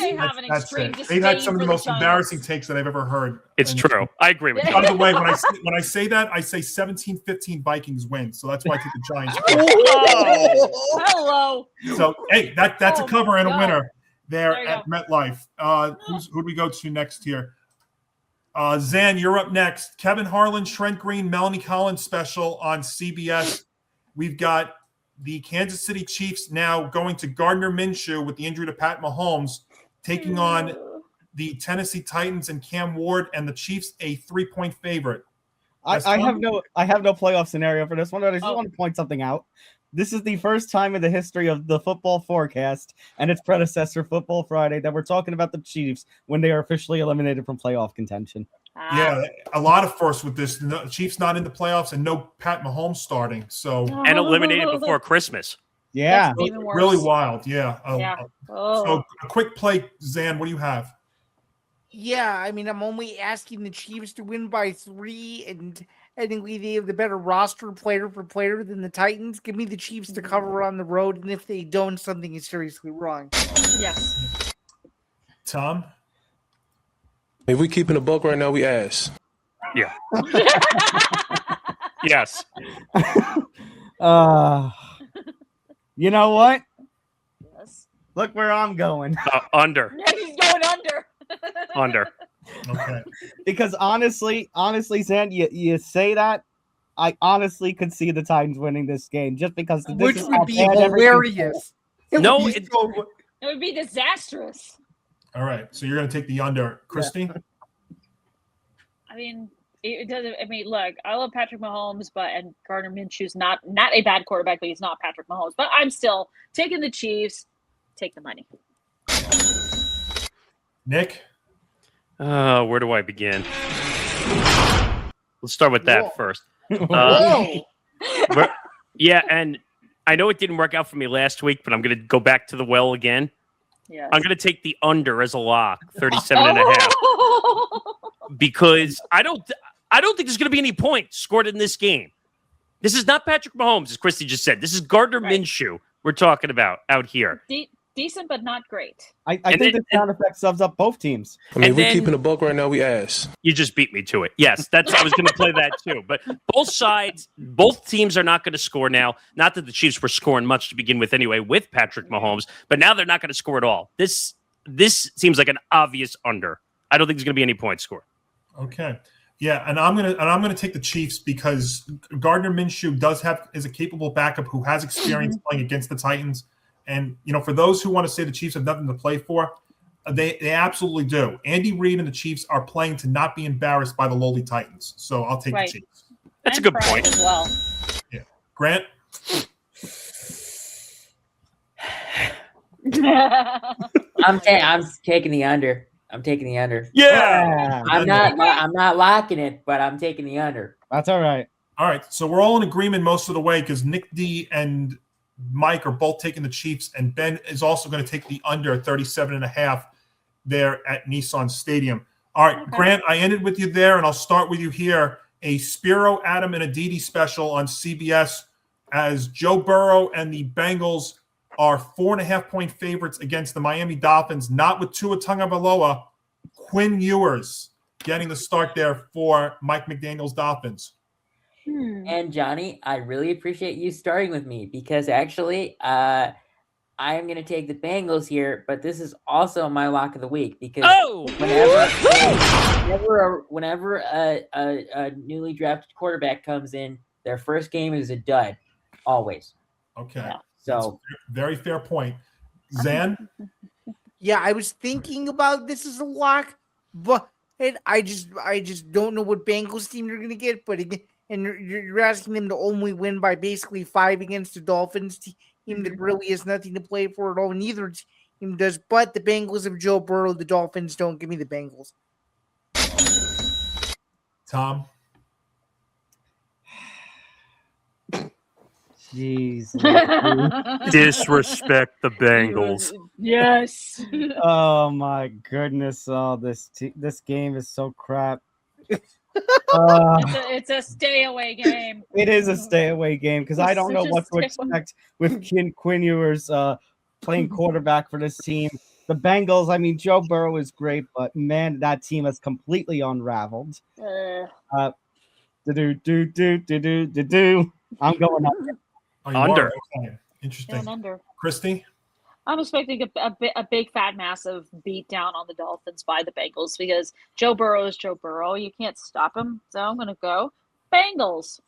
it. They've had some of the most embarrassing takes that I've ever heard. It's true. I agree with you. By the way, when I say that, I say 17-15 Vikings win. So that's why I take the Giants. Hello. So hey, that's a cover and a winner there at MetLife. Who do we go to next here? Zan, you're up next. Kevin Harlan, Trent Green, Melanie Collins special on CBS. We've got the Kansas City Chiefs now going to Gardner Minshew with the injury to Pat Mahomes, taking on the Tennessee Titans and Cam Ward, and the Chiefs a 3-point favorite. I have no playoff scenario for this one, but I just want to point something out. This is the first time in the history of the football forecast and its predecessor, Football Friday, that we're talking about the Chiefs when they are officially eliminated from playoff contention. Yeah, a lot of firsts with this. The Chiefs not in the playoffs and no Pat Mahomes starting. So and eliminated before Christmas. Yeah, really wild. Yeah. Oh. So a quick play, Zan. What do you have? Yeah, I mean, I'm only asking the Chiefs to win by 3, and I think they have the better roster player for player than the Titans. Give me the Chiefs to cover on the road, and if they don't, something is seriously wrong. Yes. Tom? If we keeping a buck right now, we ass. Yeah. Yes. You know what? Yes. Look where I'm going. Under. Yeah, he's going under. Under. Okay. Because honestly, Zan, you say that, I honestly could see the Titans winning this game just because which would be hilarious. It would be disastrous. All right. So you're going to take the under. Christy? Yeah. I mean, it doesn't. I mean, look, I love Patrick Mahomes, and Gardner Minshew's not a bad quarterback, but he's not Patrick Mahomes. But I'm still taking the Chiefs. Take the money. Nick? Where do I begin? Let's start with that first. Yeah, and I know it didn't work out for me last week, but I'm going to go back to the well again. Yes. I'm going to take the under as a lock, 37.5. Because I don't think there's going to be any points scored in this game. This is not Patrick Mahomes, as Christy just said. This is Gardner Minshew we're talking about out here. Decent, but not great. I think the sound effect sums up both teams. I mean, if we keeping a buck right now, we ass. You just beat me to it. Yes, I was going to play that too. But both teams are not going to score now. Not that the Chiefs were scoring much to begin with anyway with Patrick Mahomes, but now they're not going to score at all. This seems like an obvious under. I don't think there's going to be any points scored. Okay. Yeah, and I'm gonna take the Chiefs because Gardner Minshew is a capable backup who has experience playing against the Titans. And, for those who want to say the Chiefs have nothing to play for, they absolutely do. Andy Reid and the Chiefs are playing to not be embarrassed by the lowly Titans. So I'll take the Chiefs. That's a good point. As well. Yeah. Grant? I'm taking the under. I'm taking the under. Yeah. I'm not locking it, but I'm taking the under. That's all right. All right. So we're all in agreement most of the way because Nick D and Mike are both taking the Chiefs, and Ben is also going to take the under 37.5 there at Nissan Stadium. All right, Grant, I ended with you there, and I'll start with you here. A Spiro, Adam, and Aditi special on CBS as Joe Burrow and the Bengals are 4.5-point favorites against the Miami Dolphins, not with Tua Tagovailoa. Quinn Ewers getting the start there for Mike McDaniel's Dolphins. And Johnny, I really appreciate you starting with me because actually, I I am going to take the Bengals here, but this is also my lock of the week because whenever a newly drafted quarterback comes in, their first game is a dud, always. Okay, Yeah. So very fair point. Zan? Yeah, I was thinking about this as a lock, but I just don't know what Bengals team you're gonna get. But again, and you're asking them to only win by basically 5 against the Dolphins team that really has nothing to play for at all. Neither team does. But the Bengals have Joe Burrow. The Dolphins don't. Give me the Bengals. Tom? Jeez. Disrespect the Bengals. Yes. Oh my goodness! Oh, this game is so crap. It's a stay away game. It is a stay away game because I don't know what to expect with Quinn Ewers playing quarterback for this team. The Bengals, I mean, Joe Burrow is great, but man, that team has completely unraveled. I'm going under. Under. Okay. Interesting. Going under. Christy? I'm expecting a big fat massive beat down on the Dolphins by the Bengals because Joe Burrow is Joe Burrow. You can't stop him. So I'm going to go Bengals.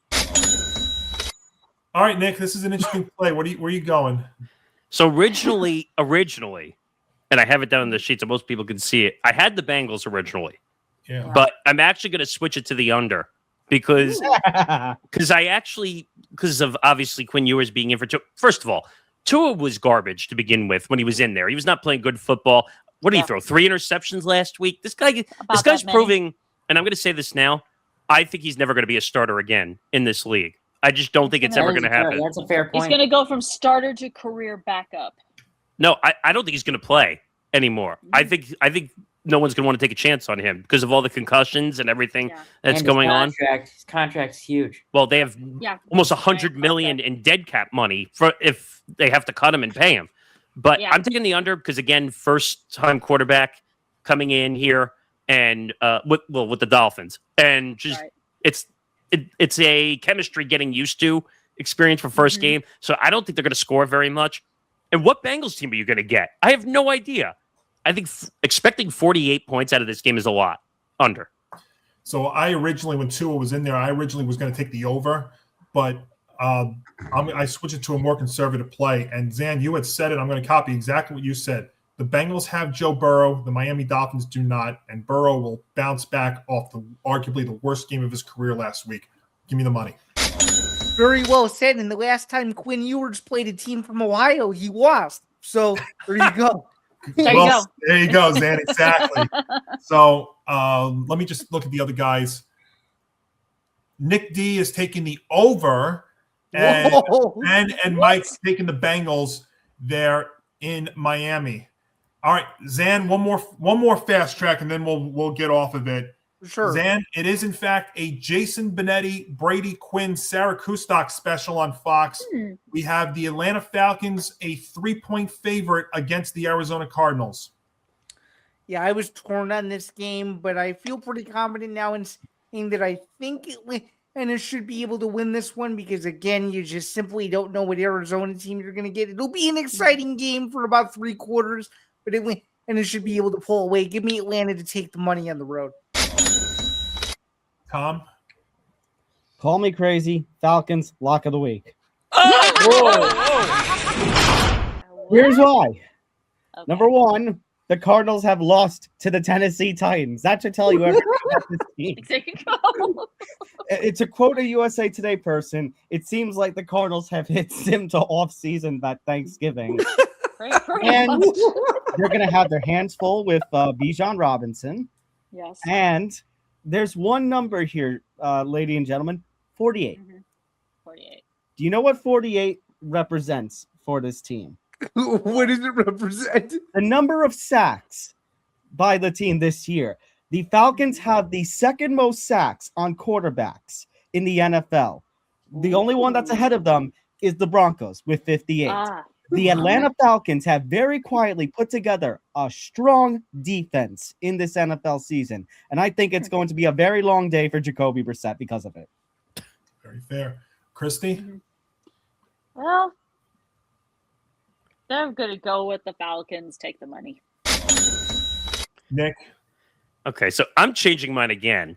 All right, Nick, this is an interesting play. Where are you going? So originally, and I have it down in the sheet so most people can see it. I had the Bengals originally, but I'm actually going to switch it to the under because of obviously Quinn Ewers being in for Tua. First of all, Tua was garbage to begin with when he was in there. He was not playing good football. What did he throw? 3 interceptions last week. This guy's proving, and I'm going to say this now. I think he's never going to be a starter again in this league. I just don't think it's ever going to happen. That's a fair point. He's going to go from starter to career backup. No, I don't think he's going to play anymore. I think no one's going to want to take a chance on him because of all the concussions and everything that's going on. His contract's huge. Well, they have almost $100 million in dead cap money for if they have to cut him and pay him. But I'm taking the under because again, first time quarterback coming in here and with the Dolphins, and just it's a chemistry getting used to experience for first game. So I don't think they're going to score very much. And what Bengals team are you going to get? I have no idea. I think expecting 48 points out of this game is a lot. Under. So I originally, when Tua was in there, I originally was going to take the over, but I switched it to a more conservative play. And Zan, you had said it. I'm going to copy exactly what you said. The Bengals have Joe Burrow. The Miami Dolphins do not. And Burrow will bounce back off arguably the worst game of his career last week. Give me the money. Very well said. And the last time Quinn Ewers played a team from Ohio, he lost. So there you go. There you go, Zan. Exactly. So let me just look at the other guys. Nick D is taking the over, and Mike's taking the Bengals there in Miami. All right, Zan, one more fast track, and then we'll get off of it. Sure. Zan, it is in fact a Jason Benetti, Brady Quinn, Sarah Kustok special on Fox. We have the Atlanta Falcons a 3-point favorite against the Arizona Cardinals. Yeah, I was torn on this game, but I feel pretty confident now in saying that I think it should be able to win this one because, again, you just simply don't know what Arizona team you're going to get. It'll be an exciting game for about 3 quarters, but it should be able to pull away. Give me Atlanta to take the money on the road. Tom? Call me crazy. Falcons, lock of the week. Here's why. Okay. Number 1, the Cardinals have lost to the Tennessee Titans. That should tell you everything about this team. There you go. It's a quote a USA Today person. It seems like the Cardinals have hit sim to off-season that Thanksgiving. And they're going to have their hands full with Bijan Robinson. Yes. And there's one number here, ladies and gentlemen, 48. 48. Do you know what 48 represents for this team? What does it represent? The number of sacks by the team this year. The Falcons have the second most sacks on quarterbacks in the NFL. The only one that's ahead of them is the Broncos with 58. The Atlanta Falcons have very quietly put together a strong defense in this NFL season. And I think it's going to be a very long day for Jacoby Brissett because of it. Very fair. Christy? Well, They're going to go with the Falcons. Take the money. Nick. Okay, so I'm changing mine again.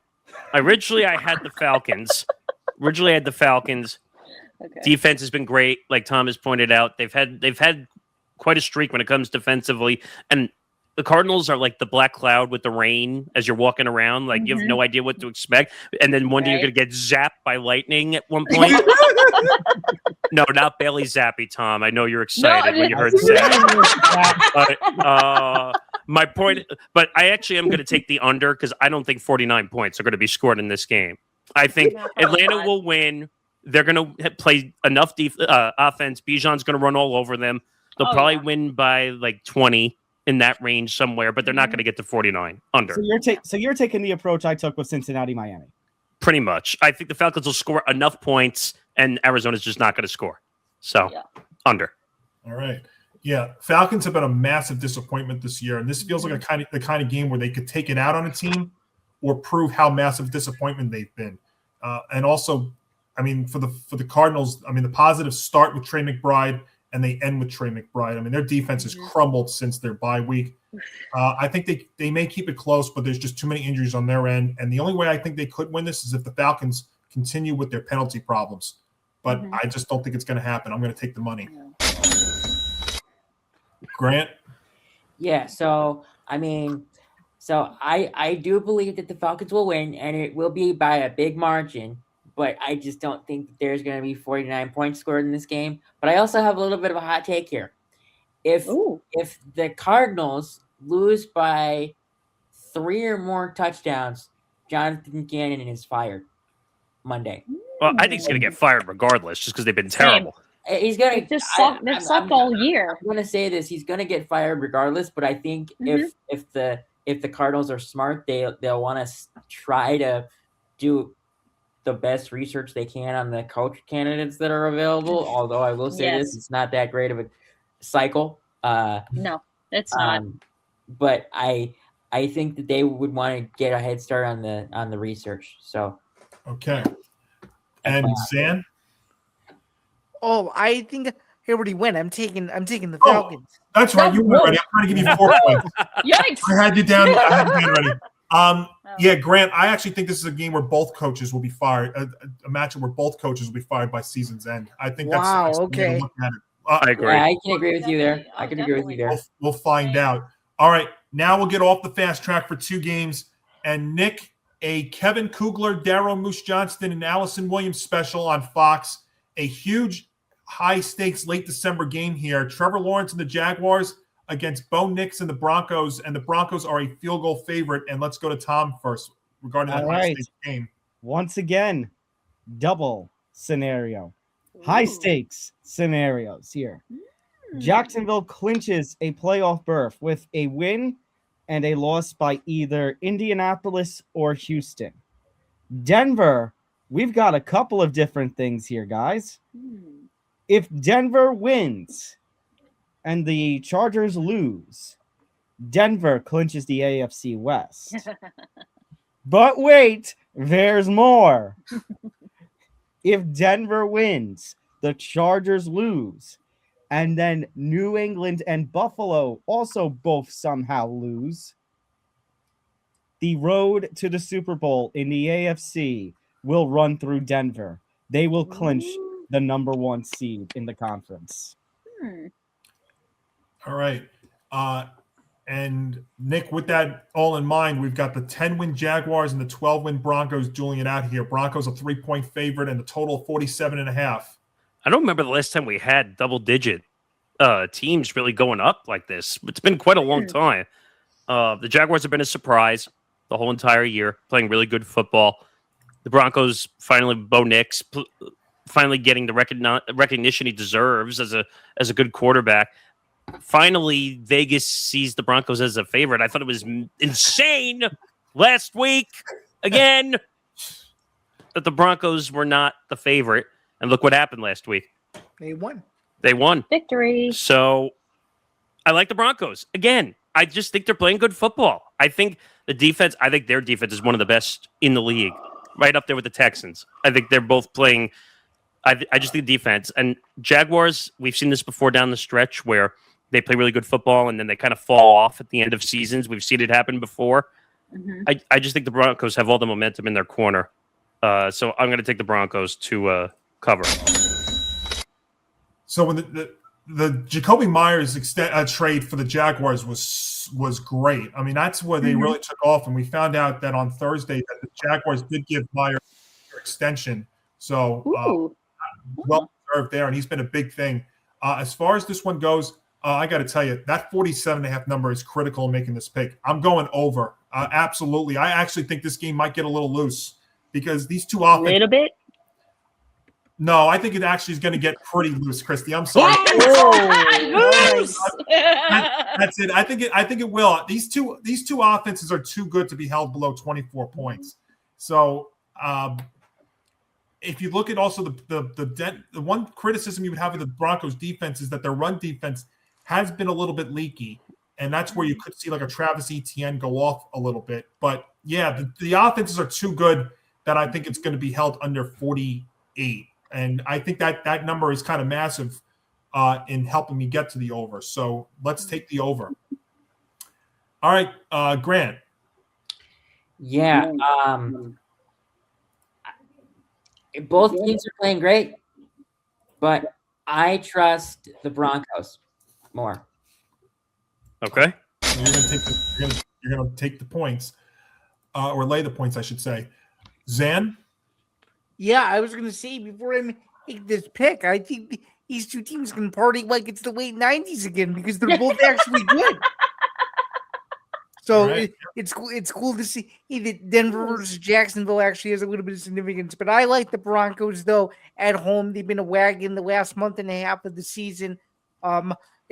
Originally, I had the Falcons. Okay. Defense has been great, like Tom has pointed out. They've had quite a streak when it comes defensively, and the Cardinals are like the black cloud with the rain as you're walking around. Like you have no idea what to expect, and then one day you're going to get zapped by lightning at one point. No, not Bailey Zappi, Tom. I know you're excited when you heard that. My point, but I actually am going to take the under because I don't think 49 points are going to be scored in this game. I think Atlanta will win. They're going to play enough offense. Bijan's going to run all over them. They'll probably win by like 20 in that range somewhere, but they're not going to get to 49 under. So you're taking the approach I took with Cincinnati, Miami. Pretty much. I think the Falcons will score enough points, and Arizona's just not going to score. So under. All right. Yeah, Falcons have been a massive disappointment this year, and this feels like the kind of game where they could take it out on a team or prove how massive disappointment they've been. And also, I mean, for the Cardinals, I mean, the positives start with Trey McBride and they end with Trey McBride. I mean, their defense has crumbled since their bye week. I think they may keep it close, but there's just too many injuries on their end. And the only way I think they could win this is if the Falcons continue with their penalty problems. But I just don't think it's going to happen. I'm going to take the money. Grant? Yeah, so I mean, I do believe that the Falcons will win, and it will be by a big margin, but I just don't think that there's going to be 49 points scored in this game. But I also have a little bit of a hot take here. If the Cardinals lose by 3 or more touchdowns, Jonathan Gannon is fired Monday. Well, I think he's going to get fired regardless, just because they've been terrible. He's gonna they've sucked all year. I'm gonna say this: he's gonna get fired regardless. But I think if the Cardinals are smart, they'll want to try to do the best research they can on the coach candidates that are available. Although I will say this: it's not that great of a cycle. No, it's not. But I think that they would want to get a head start on the research. So okay, and Zan. Oh, I think I already went. I'm taking the Falcons. That's right. You were ready. I'm trying to give you 4 points. Yikes! I had you down. Ready. Yeah, Grant. I actually think this is a game where both coaches will be fired. A matchup where both coaches will be fired by season's end. I think that's okay. Look at it. I agree. Yeah, I can agree with you there. I can agree with you there. We'll find out. All right, now we'll get off the fast track for 2 games. And Nick, a Kevin Kugler, Darryl Moose Johnston, and Allison Williams special on Fox. A huge high-stakes late December game here. Trevor Lawrence and the Jaguars against Bo Nix and the Broncos, and the Broncos are a field goal favorite. And let's go to Tom first regarding that high-stakes game. Once again, double scenario. High-stakes scenarios here. Jacksonville clinches a playoff berth with a win and a loss by either Indianapolis or Houston. Denver, we've got a couple of different things here, guys. If Denver wins and the Chargers lose, Denver clinches the AFC West. But wait, there's more. If Denver wins, the Chargers lose, and then New England and Buffalo also both somehow lose, the road to the Super Bowl in the AFC will run through Denver. They will clinch the number 1 seed in the conference. All right. And Nick, with that all in mind, we've got the 10-win Jaguars and the 12-win Broncos dueling it out here. Broncos a 3-point favorite and the total 47.5. I don't remember the last time we had double-digit teams really going up like this. It's been quite a long time. The Jaguars have been a surprise the whole entire year, playing really good football. The Broncos finally, Bo Nix, finally getting the recognition he deserves as a good quarterback. Finally, Vegas sees the Broncos as a favorite. I thought it was insane last week again that the Broncos were not the favorite. And look what happened last week. They won. Victory. So I like the Broncos. Again, I just think they're playing good football. I think their defense is one of the best in the league. Right up there with the Texans. I think they're both playing I just think defense and Jaguars. We've seen this before down the stretch where they play really good football and then they kind of fall off at the end of seasons. We've seen it happen before. Mm-hmm. I just think the Broncos have all the momentum in their corner. So I'm going to take the Broncos to cover. So when the Jacoby Myers trade for the Jaguars was great. I mean, that's where they really took off, and we found out that on Thursday that the Jaguars did give Myers an extension. So well deserved there, and he's been a big thing. As far as this one goes, I got to tell you, that 47.5 number is critical in making this pick. I'm going over. Absolutely. I actually think this game might get a little loose because these two offenses. A little bit? No, I think it actually is going to get pretty loose, Christy. I'm sorry. Loose! That's it. I think it will. These two offenses are too good to be held below 24 points. So if you look at also the one criticism you would have of the Broncos defense is that their run defense has been a little bit leaky, and that's where you could see like a Travis Etienne go off a little bit. But yeah, the offenses are too good that I think it's going to be held under 48, and I think that number is kind of massive in helping me get to the over. So let's take the over. All right, Grant. Yeah. Both teams are playing great, but I trust the Broncos more. Okay. You're gonna take the points, or lay the points, I should say. Zan. Yeah, I was going to say before I make this pick, I think these two teams can party like it's the late 90s again because they're both actually good. So Right. it's cool to see that Denver versus Jacksonville actually has a little bit of significance. But I like the Broncos, though, at home. They've been a wagon the last month and a half of the season.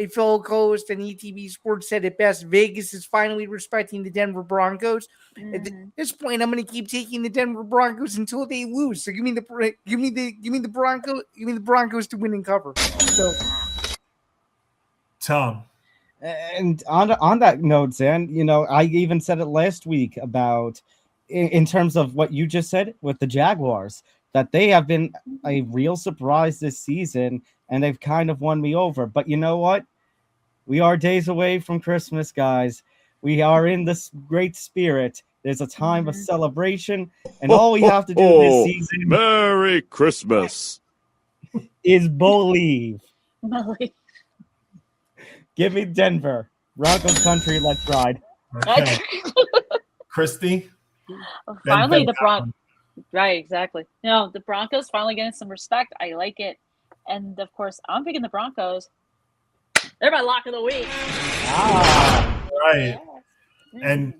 A fellow co-host and ETB Sports said it best. Vegas is finally respecting the Denver Broncos. At this point, I'm going to keep taking the Denver Broncos until they lose. So give me the Broncos to win and cover. So, Tom. And on that note, Zan, I even said it last week about in terms of what you just said with the Jaguars, that they have been a real surprise this season, and they've kind of won me over. But you know what? We are days away from Christmas, guys. We are in this great spirit. There's a time of celebration, and all we have to do this season Merry Christmas is believe. Give me Denver. Broncos country, let's ride. Okay. Christy. Finally, the Broncos. Right, exactly. No, the Broncos finally getting some respect. I like it. And, of course, I'm picking the Broncos. They're my lock of the week. Right. And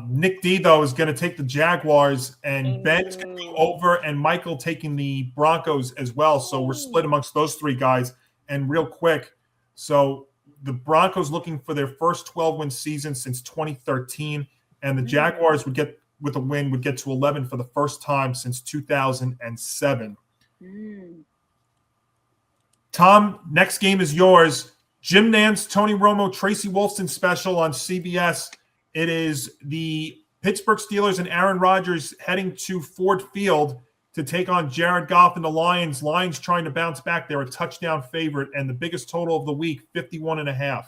Nick D, though, is going to take the Jaguars, and Ben's going to be over, and Michael taking the Broncos as well. So we're split amongst those three guys. And real quick, so the Broncos looking for their first 12-win season since 2013, and the Jaguars would get to 11 for the first time since 2007. Tom, next game is yours. Jim Nantz, Tony Romo, Tracy Wolfson special on CBS. It is the Pittsburgh Steelers and Aaron Rodgers heading to Ford Field to take on Jared Goff and the Lions. Lions trying to bounce back. They're a touchdown favorite, and the biggest total of the week, 51.5.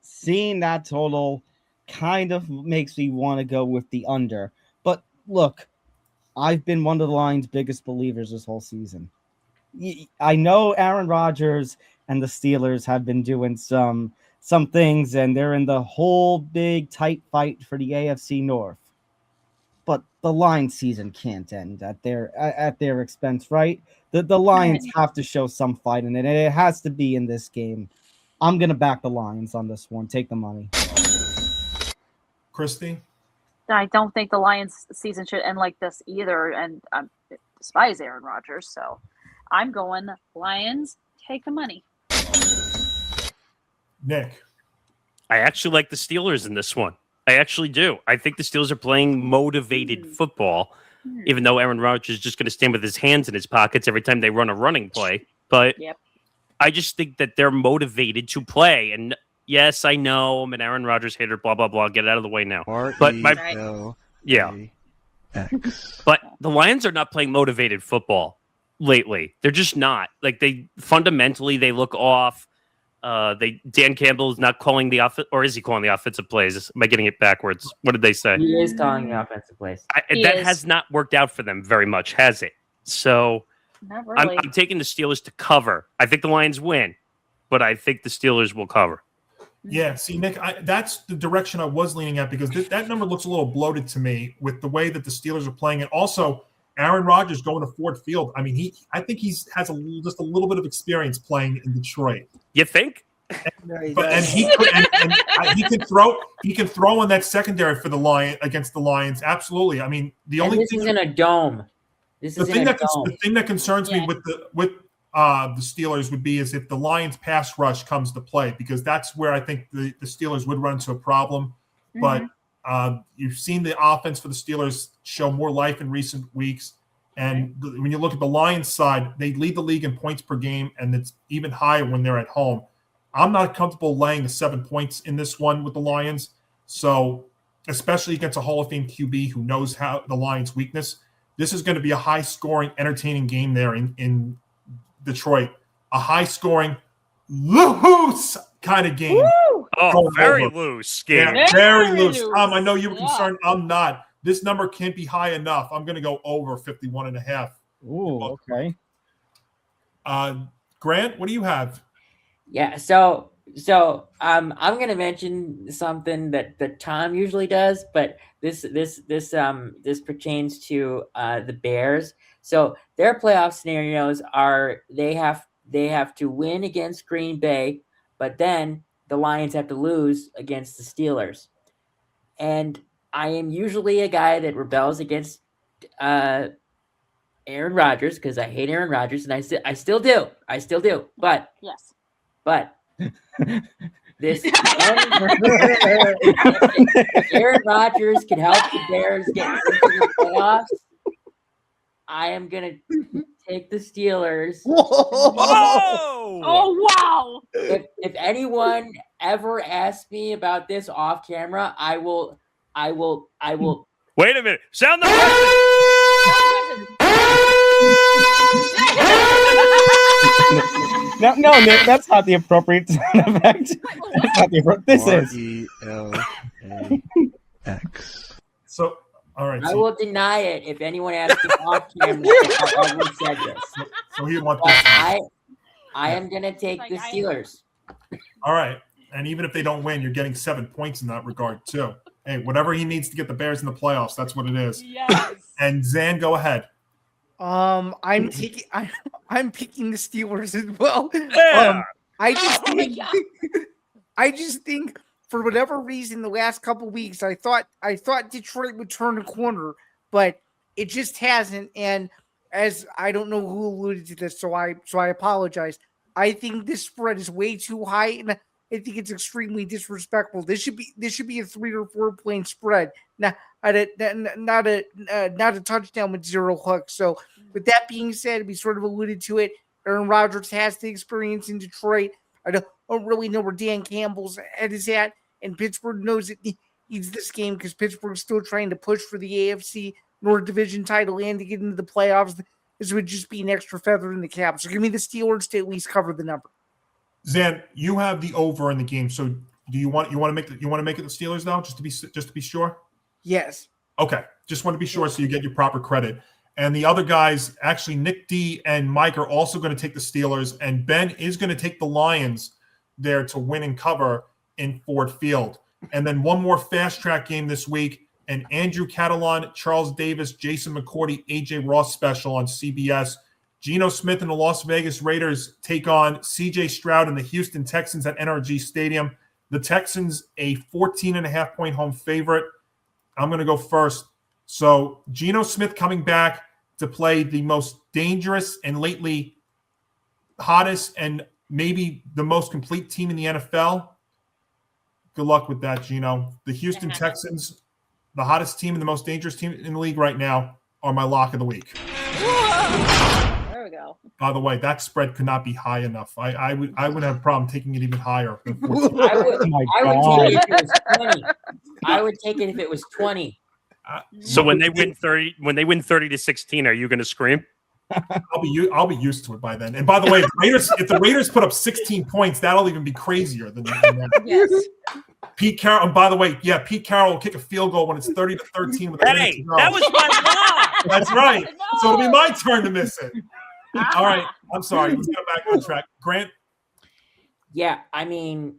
Seeing that total kind of makes me want to go with the under. But look, I've been one of the Lions' biggest believers this whole season. I know Aaron Rodgers and the Steelers have been doing some things, and they're in the whole big tight fight for the AFC North. But the Lions season can't end at their expense, right? The Lions have to show some fight in it, and it has to be in this game. I'm going to back the Lions on this one. Take the money. Christy? I don't think the Lions season should end like this either, and I despise Aaron Rodgers, so I'm going Lions, take the money. Nick? I actually like the Steelers in this one. I actually do. I think the Steelers are playing motivated football, even though Aaron Rodgers is just going to stand with his hands in his pockets every time they run a running play. But I just think that they're motivated to play. And yes, I know I'm an Aaron Rodgers hater, blah, blah, blah. Get it out of the way now. But But the Lions are not playing motivated football lately. They're just not. Like, they fundamentally, they look off. Dan Campbell is not calling the or is he calling the offensive plays? Am I getting it backwards? What did they say? He is calling the offensive plays. That has not worked out for them very much, has it? So Not really. I'm taking the Steelers to cover. I think the Lions win, but I think the Steelers will cover. Yeah, see, Nick, that's the direction I was leaning at because that number looks a little bloated to me with the way that the Steelers are playing. And also, Aaron Rodgers going to Ford Field. I mean, I think he has just a little bit of experience playing in Detroit. You think? He can throw. He can throw in that secondary for the against the Lions. Absolutely. I mean, this is in a dome. The thing that concerns me with the Steelers would be is if the Lions pass rush comes to play, because that's where I think the Steelers would run into a problem. But you've seen the offense for the Steelers show more life in recent weeks. And when you look at the Lions side, they lead the league in points per game, and it's even higher when they're at home. I'm not comfortable laying the 7 points in this one with the Lions. So, especially against a Hall of Fame QB who knows how the Lions' weakness, this is going to be a high-scoring, entertaining game there in Detroit. A high-scoring, loose kind of game. Woo! Oh, very loose game. Yeah, very loose. Tom, I know you were concerned. I'm not. This number can't be high enough. I'm going to go over 51.5. Ooh, okay. Grant, what do you have? Yeah, so I'm going to mention something that Tom usually does, but this pertains to the Bears. So their playoff scenarios are they have to win against Green Bay, but then the Lions have to lose against the Steelers. And I am usually a guy that rebels against Aaron Rodgers because I hate Aaron Rodgers, and I still do. But yes. But this Aaron Rodgers can help the Bears get into the playoffs. I am gonna take the Steelers. Whoa! Oh wow! If anyone ever asks me about this off camera, I will. Wait a minute! Sound the No, Nick, that's not the appropriate sound effect. That's not the appropriate. This is RELAX. So, all right. I will deny it if anyone asks me off camera if I ever said this. So he wants But this. I am gonna take the Steelers. All right. And even if they don't win, you're getting 7 points in that regard, too. Hey, whatever he needs to get the Bears in the playoffs, that's what it is. Yes. And Zan, go ahead. I'm picking the Steelers as well. Yeah. I just think for whatever reason the last couple weeks I thought Detroit would turn a corner, but it just hasn't. And as I don't know who alluded to this, so I apologize. I think this spread is way too high, and I think it's extremely disrespectful. This should be a 3 or 4 point spread, not a touchdown with 0 hooks. So, with that being said, we sort of alluded to it. Aaron Rodgers has the experience in Detroit. I don't really know where Dan Campbell's head is at, and Pittsburgh knows it needs this game because Pittsburgh's still trying to push for the AFC North Division title and to get into the playoffs. This would just be an extra feather in the cap. So, give me the Steelers to at least cover the number. Zan, you have the over in the game. So, do you want to make it the Steelers now, just to be sure? Yes. Okay, just want to be sure so you get your proper credit. And the other guys, actually, Nick D and Mike are also going to take the Steelers, and Ben is going to take the Lions there to win and cover in Ford Field. And then one more fast track game this week, an Andrew Catalan, Charles Davis, Jason McCourty, AJ Ross special on CBS. Geno Smith and the Las Vegas Raiders take on CJ Stroud and the Houston Texans at NRG Stadium. The Texans, a 14.5 point home favorite. I'm going to go first. So Geno Smith coming back to play the most dangerous and lately hottest and maybe the most complete team in the NFL. Good luck with that, Geno. The Houston Texans, the hottest team and the most dangerous team in the league right now, are my lock of the week. There we go. By the way, that spread could not be high enough. I would have a problem taking it even higher. Than I would take it if it was 20. I would take it if it was 20. So when they win 30-16, are you going to scream? I'll be used to it by then. And by the way, if the Raiders put up 16 points, that'll even be crazier than that. Yes. Pete Carroll. And by the way, Pete Carroll will kick a field goal when it's 30-13 with a minute to go. That was my block. That's right. No. So it'll be my turn to miss it. All right. I'm sorry. Let's get back on track. Grant. Yeah, I mean,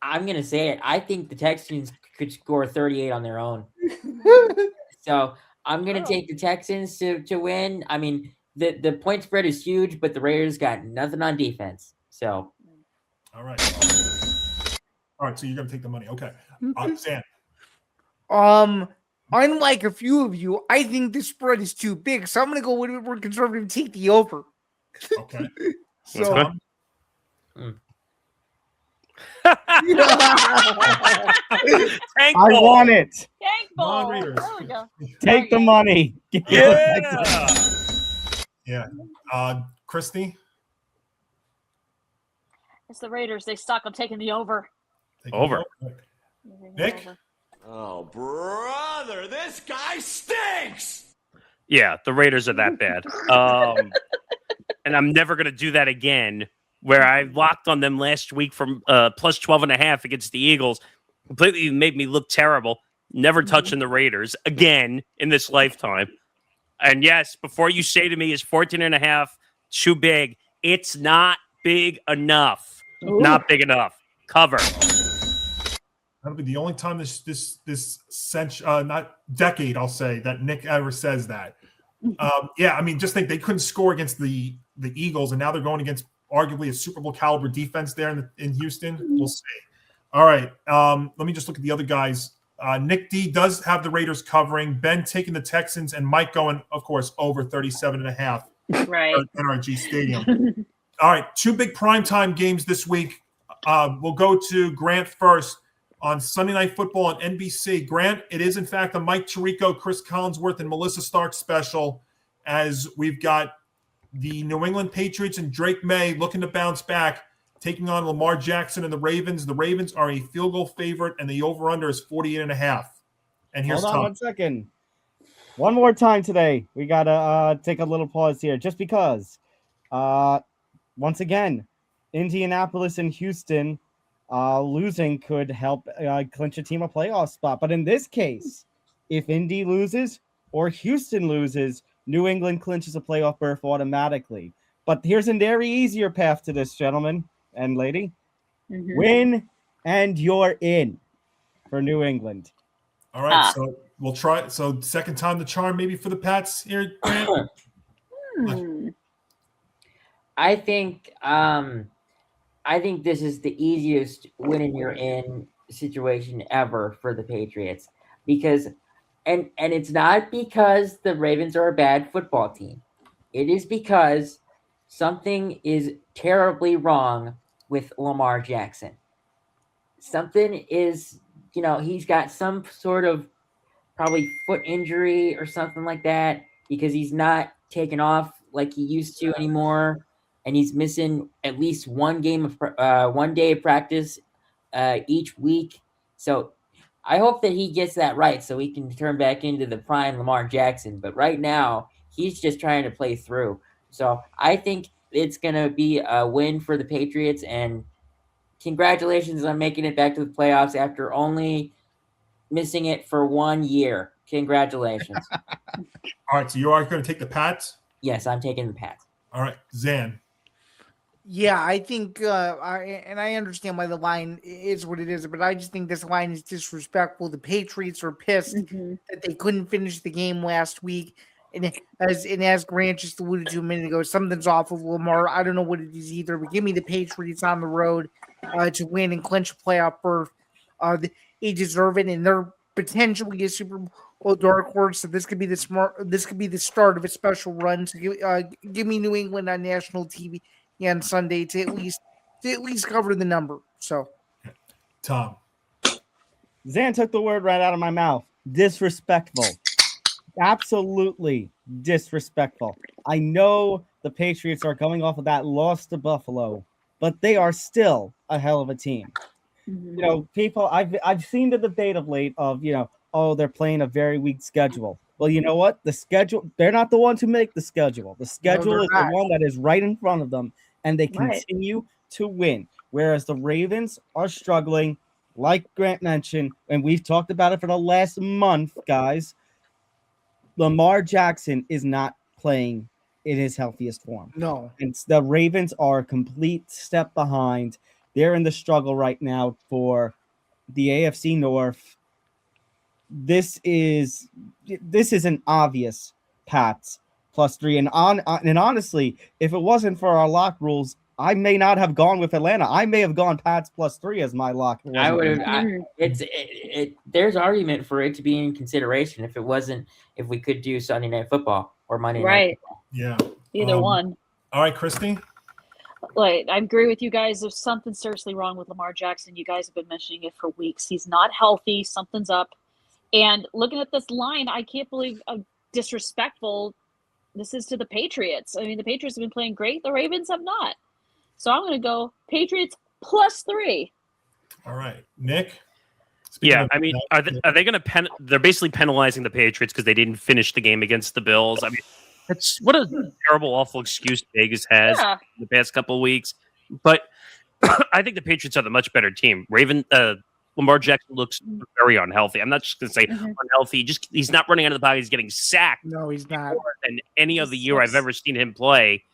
I'm gonna say it. I think the Texans could score 38 on their own. So I'm going to take the Texans to win. I mean, the point spread is huge, but the Raiders got nothing on defense. So. All right. So you're going to take the money. Okay. Sam. Unlike a few of you, I think the spread is too big. So I'm going to go with it. We're conservative and take the over. Okay. So. I want it. Tank ball. Raiders. There we go. Take the money. Yeah. Christy. It's the Raiders. They stuck. I'm taking the over. Over. Nick. Oh, brother, this guy stinks. Yeah, the Raiders are that bad. And I'm never going to do that again, where I locked on them last week from plus 12.5 against the Eagles. Completely made me look terrible. Never touching the Raiders again in this lifetime. And yes, before you say to me, is 14.5 too big? It's not big enough. Ooh. Not big enough. Cover. That'll be the only time this century, not decade, I'll say, that Nick ever says that. I mean, just think they couldn't score against the Eagles, and now they're going against arguably a Super Bowl caliber defense there in Houston. We'll see. All right. Let me just look at the other guys. Nick D does have the Raiders covering. Ben taking the Texans, and Mike going, of course, over 37.5. Right. At NRG Stadium. All right. 2 big primetime games this week. We'll go to Grant first on Sunday Night Football on NBC. Grant, it is, in fact, a Mike Tirico, Chris Collinsworth, and Melissa Stark special, as we've got the New England Patriots and Drake May looking to bounce back, taking on Lamar Jackson and the Ravens. The Ravens are a field goal favorite, and the over-under is 48.5. And here's Hold on Tom. 1 second. One more time today. We got to take a little pause here just because, once again, Indianapolis and Houston losing could help clinch a team a playoff spot. But in this case, if Indy loses or Houston loses, New England clinches a playoff berth automatically. But here's a very easier path to this, gentlemen and lady. Win and you're in for New England. All right, so we'll try. So second time the charm maybe for the Pats here, Grant? I think this is the easiest win and you're in situation ever for the Patriots, because and it's not because the Ravens are a bad football team. It is because something is terribly wrong with Lamar Jackson. Something is, he's got some sort of probably foot injury or something like that, because he's not taking off like he used to anymore. And he's missing at least one day of practice each week. So I hope that he gets that right so he can turn back into the prime Lamar Jackson. But right now, he's just trying to play through. So I think it's going to be a win for the Patriots. And congratulations on making it back to the playoffs after only missing it for 1 year. Congratulations. All right, so you are going to take the Pats? Yes, I'm taking the Pats. All right, Zan. Yeah, I think, I understand why the line is what it is, but I just think this line is disrespectful. The Patriots are pissed that they couldn't finish the game last week, and as Grant just alluded to a minute ago, something's off with Lamar. I don't know what it is either, but give me the Patriots on the road to win and clinch a playoff berth. They deserve it, and they're potentially a Super Bowl dark horse. So this could be the start of a special run. So give me New England on national TV on Sunday to at least cover the number. So, Tom. Zan took the word right out of my mouth. Disrespectful. Absolutely disrespectful. I know the Patriots are coming off of that loss to Buffalo, but they are still a hell of a team. People, I've seen the debate of late of, oh, they're playing a very weak schedule. Well, you know what? The schedule, they're not the ones who make the schedule. The schedule is the one that is right in front of them, and they continue to win. Whereas the Ravens are struggling, like Grant mentioned, and we've talked about it for the last month, guys. Lamar Jackson is not playing in his healthiest form. No. And the Ravens are a complete step behind. They're in the struggle right now for the AFC North. This is an obvious Pats +3. And honestly, if it wasn't for our lock rules, I may not have gone with Atlanta. I may have gone Pats +3 as my lock. I would have. There's argument for it to be in consideration if we could do Sunday Night Football or Monday Night Football. Yeah. Either one. All right, Christy. Like, I agree with you guys. There's something seriously wrong with Lamar Jackson. You guys have been mentioning it for weeks. He's not healthy. Something's up. And looking at this line, I can't believe how disrespectful this is to the Patriots. I mean, the Patriots have been playing great. The Ravens have not. So I'm going to go Patriots +3. All right, Nick. Yeah, I mean, are they going to they're basically penalizing the Patriots because they didn't finish the game against the Bills. I mean, that's what a terrible, awful excuse Vegas has in the past couple of weeks. But I think the Patriots are the much better team. Lamar Jackson looks very unhealthy. I'm not just going to say unhealthy. He's not running out of the pocket. He's getting sacked. No, he's not. More than any other year I've ever seen him play.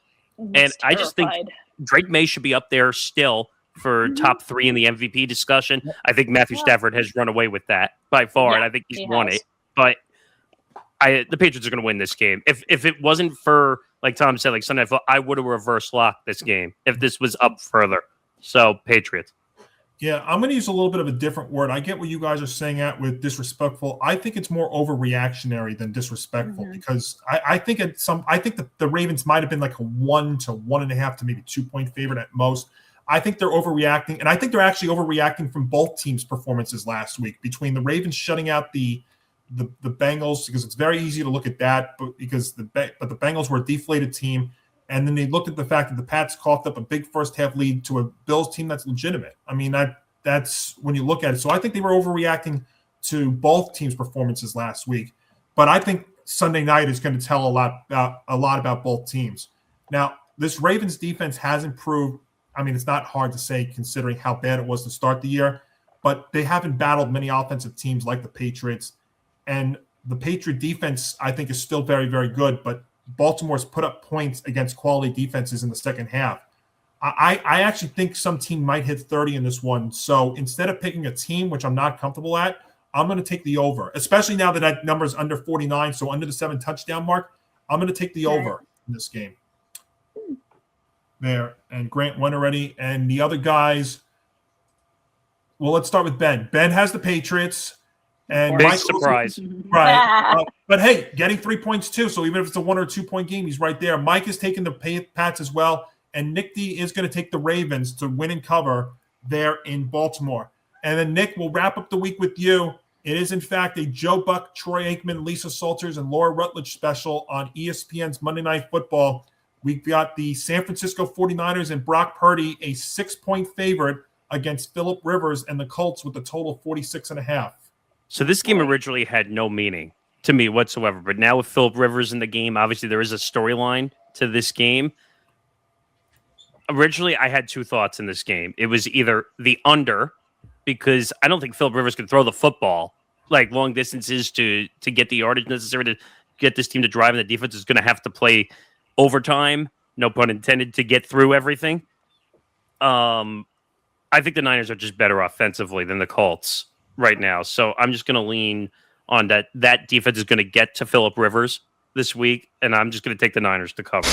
And I just think Drake May should be up there still for top 3 in the MVP discussion. I think Matthew Stafford has run away with that by far, and I think he's won it. But the Patriots are going to win this game. If it wasn't for, like Tom said, like Sunday Night Football, I would have reverse locked this game if this was up further. So, Patriots. Yeah, I'm going to use a little bit of a different word. I get what you guys are saying with disrespectful. I think it's more overreactionary than disrespectful because I think the Ravens might have been like a 1 to 1.5 to maybe 2-point favorite at most. I think they're overreacting, and I think they're actually overreacting from both teams' performances last week. Between the Ravens shutting out the Bengals, because it's very easy to look at that, but the Bengals were a deflated team. And then they looked at the fact that the Pats coughed up a big first-half lead to a Bills team that's legitimate. I mean, that's when you look at it. So I think they were overreacting to both teams' performances last week. But I think Sunday night is going to tell a lot about both teams. Now, this Ravens defense has improved. I mean, it's not hard to say considering how bad it was to start the year. But they haven't battled many offensive teams like the Patriots. And the Patriot defense, I think, is still very, very good. But Baltimore's put up points against quality defenses in the second half. I actually think some team might hit 30 in this one. So instead of picking a team, which I'm not comfortable at, I'm going to take the over, especially now that number is under 49, so under the 7 touchdown mark. I'm going to take the over in this game. There. And Grant went already. And the other guys, well, let's start with Ben. Ben has the Patriots. And big surprise. Right. But hey, getting 3 points too. So even if it's a 1 or 2 point game, he's right there. Mike is taking the Pats as well. And Nick D is going to take the Ravens to win and cover there in Baltimore. And then Nick, we'll wrap up the week with you. It is, in fact, a Joe Buck, Troy Aikman, Lisa Salters, and Laura Rutledge special on ESPN's Monday Night Football. We've got the San Francisco 49ers and Brock Purdy, a 6-point favorite against Phillip Rivers and the Colts with a total of 46.5. So this game originally had no meaning to me whatsoever. But now with Phillip Rivers in the game, obviously there is a storyline to this game. Originally, I had 2 thoughts in this game. It was either the under, because I don't think Phillip Rivers can throw the football like long distances to get the yardage necessary to get this team to drive, and the defense is going to have to play overtime, no pun intended, to get through everything. I think the Niners are just better offensively than the Colts right now. So I'm just going to lean on that. That defense is going to get to Phillip Rivers this week, and I'm just going to take the Niners to cover.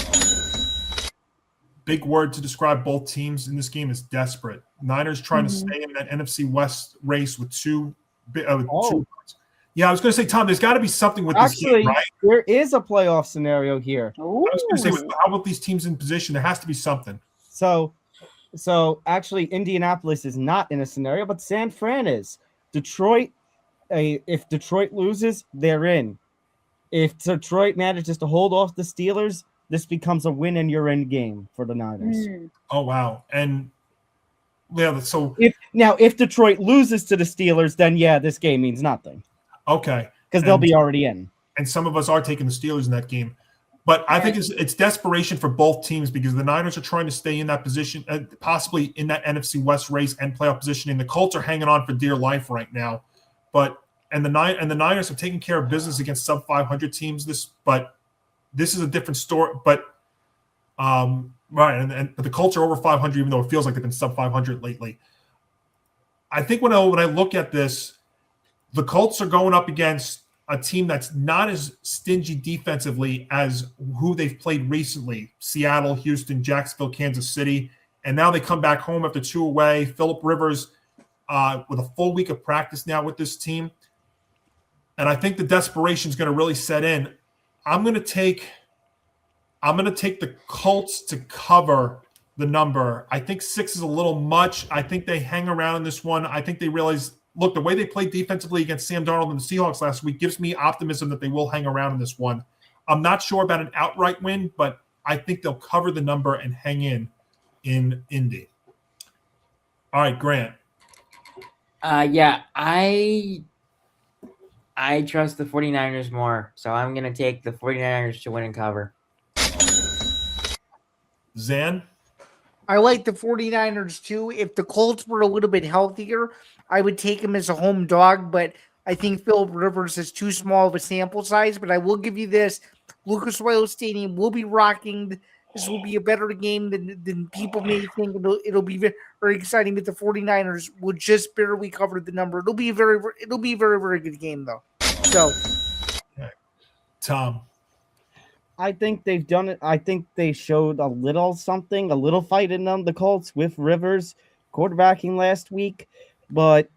Big word to describe both teams in this game is desperate. Niners trying to stay in that NFC West race with two. Yeah, I was going to say, Tom, there's got to be something with this game, right? There is a playoff scenario here. Ooh. I was going to say, how about these teams in position? There has to be something. So actually, Indianapolis is not in a scenario, but San Fran is. Detroit, if Detroit loses, they're in. If Detroit manages to hold off the Steelers, this becomes a win and you're in game for the Niners. Oh, wow. And yeah, so if Detroit loses to the Steelers, then yeah, this game means nothing. Okay. Because they'll be already in. And some of us are taking the Steelers in that game. But I think it's desperation for both teams because the Niners are trying to stay in that position, possibly in that NFC West race and playoff positioning. The Colts are hanging on for dear life right now. And the Niners are taking care of business against sub 500 teams. But this is a different story. But but the Colts are over 500, even though it feels like they've been sub 500 lately. I think when I look at this, the Colts are going up against a team that's not as stingy defensively as who they've played recently: Seattle, Houston, Jacksonville, Kansas City, and now they come back home after 2 away. Phillip Rivers with a full week of practice now with this team, and I think the desperation is going to really set in. I'm going to take the Colts to cover the number. I think 6 is a little much. I think they hang around in this one. I think they realize, look, the way they played defensively against Sam Darnold and the Seahawks last week gives me optimism that they will hang around in this one. I'm not sure about an outright win, but I think they'll cover the number and hang in Indy. All right, Grant. Yeah, I trust the 49ers more, so I'm going to take the 49ers to win and cover. Zan? I like the 49ers too. If the Colts were a little bit healthier, I would take him as a home dog, but I think Phillip Rivers is too small of a sample size. But I will give you this. Lucas Oil Stadium will be rocking. This will be a better game than people may think. It'll be very exciting, but the 49ers will just barely cover the number. It'll be a very, very good game, though. So, Tom. I think they've done it. I think they showed a little something, a little fight in them, the Colts, with Rivers quarterbacking last week, but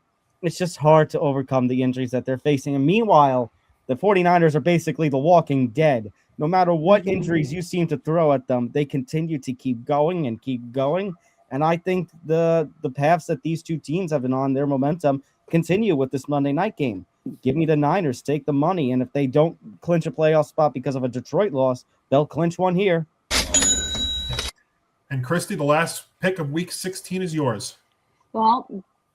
it's just hard to overcome the injuries that they're facing. And meanwhile, the 49ers are basically the walking dead. No matter what injuries you seem to throw at them, they continue to keep going and keep going. And I think the paths that these two teams have been on, their momentum, continue with this Monday night game. Give me the Niners, take the money, and if they don't clinch a playoff spot because of a Detroit loss, they'll clinch one here. And Christy, the last pick of Week 16 is yours. Well,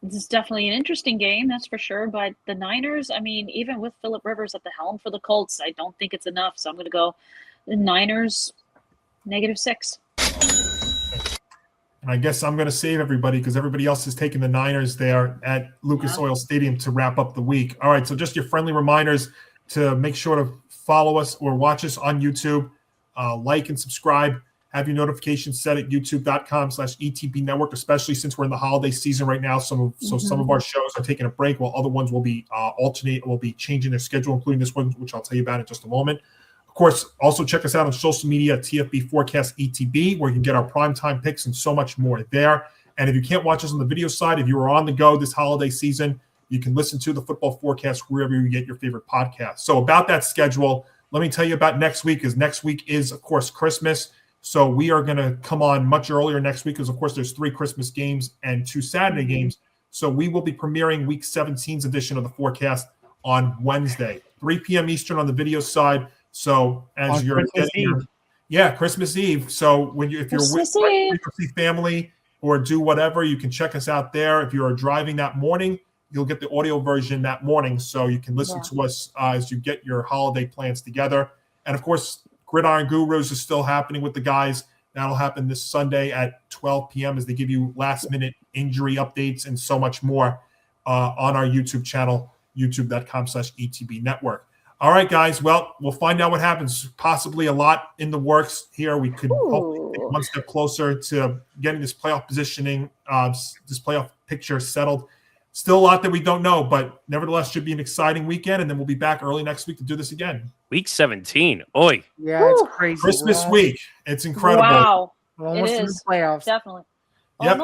this is definitely an interesting game, that's for sure. But the Niners, I mean, even with Phillip Rivers at the helm for the Colts, I don't think it's enough. So I'm going to go the Niners -6. And I guess I'm going to save everybody because everybody else is taking the Niners there at Lucas Oil Stadium to wrap up the week. All right, so just your friendly reminders to make sure to follow us or watch us on YouTube, like and subscribe. Have your notifications set at youtube.com/ETB Network, especially since we're in the holiday season right now. Some of our shows are taking a break while other ones will be will be changing their schedule, including this one, which I'll tell you about in just a moment. Of course, also check us out on social media at TFB Forecast ETB, where you can get our primetime picks and so much more there. And if you can't watch us on the video side, if you are on the go this holiday season, you can listen to the Football Forecast wherever you get your favorite podcast. So about that schedule, let me tell you about next week, because next week is, of course, Christmas. So we are going to come on much earlier next week because, of course, there's 3 Christmas games and 2 Saturday games. So we will be premiering Week 17's edition of the Forecast on Wednesday, 3 p.m. Eastern on the video side. So as on you're Christmas Eve. Christmas Eve. So if you're with family or do whatever, you can check us out there. If you're driving that morning, you'll get the audio version that morning, so you can listen to us as you get your holiday plans together. And of course, Gridiron Gurus is still happening with the guys. That'll happen this Sunday at 12 p.m. as they give you last-minute injury updates and so much more on our YouTube channel, youtube.com/ETB Network. All right, guys. Well, we'll find out what happens. Possibly a lot in the works here. We could hopefully take one step closer to getting this playoff positioning, this playoff picture settled. Still a lot that we don't know, but nevertheless should be an exciting weekend, and then we'll be back early next week to do this again. Week 17. Oi. Yeah, it's crazy. Christmas week. It's incredible. Wow. We're almost in the playoffs. Definitely. Yep,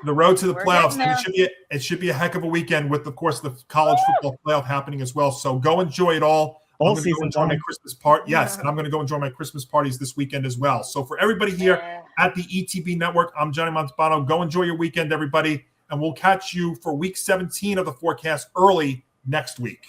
the road to the We're playoffs. getting It should be a heck of a weekend with, of course, the college football playoff happening as well. So go enjoy it all. I'm going to go enjoy my Christmas party. Yes, and I'm going to go enjoy my Christmas parties this weekend as well. So for everybody here at the ETB Network, I'm Johnny Montebano. Go enjoy your weekend, everybody, and we'll catch you for Week 17 of the Forecast early next week.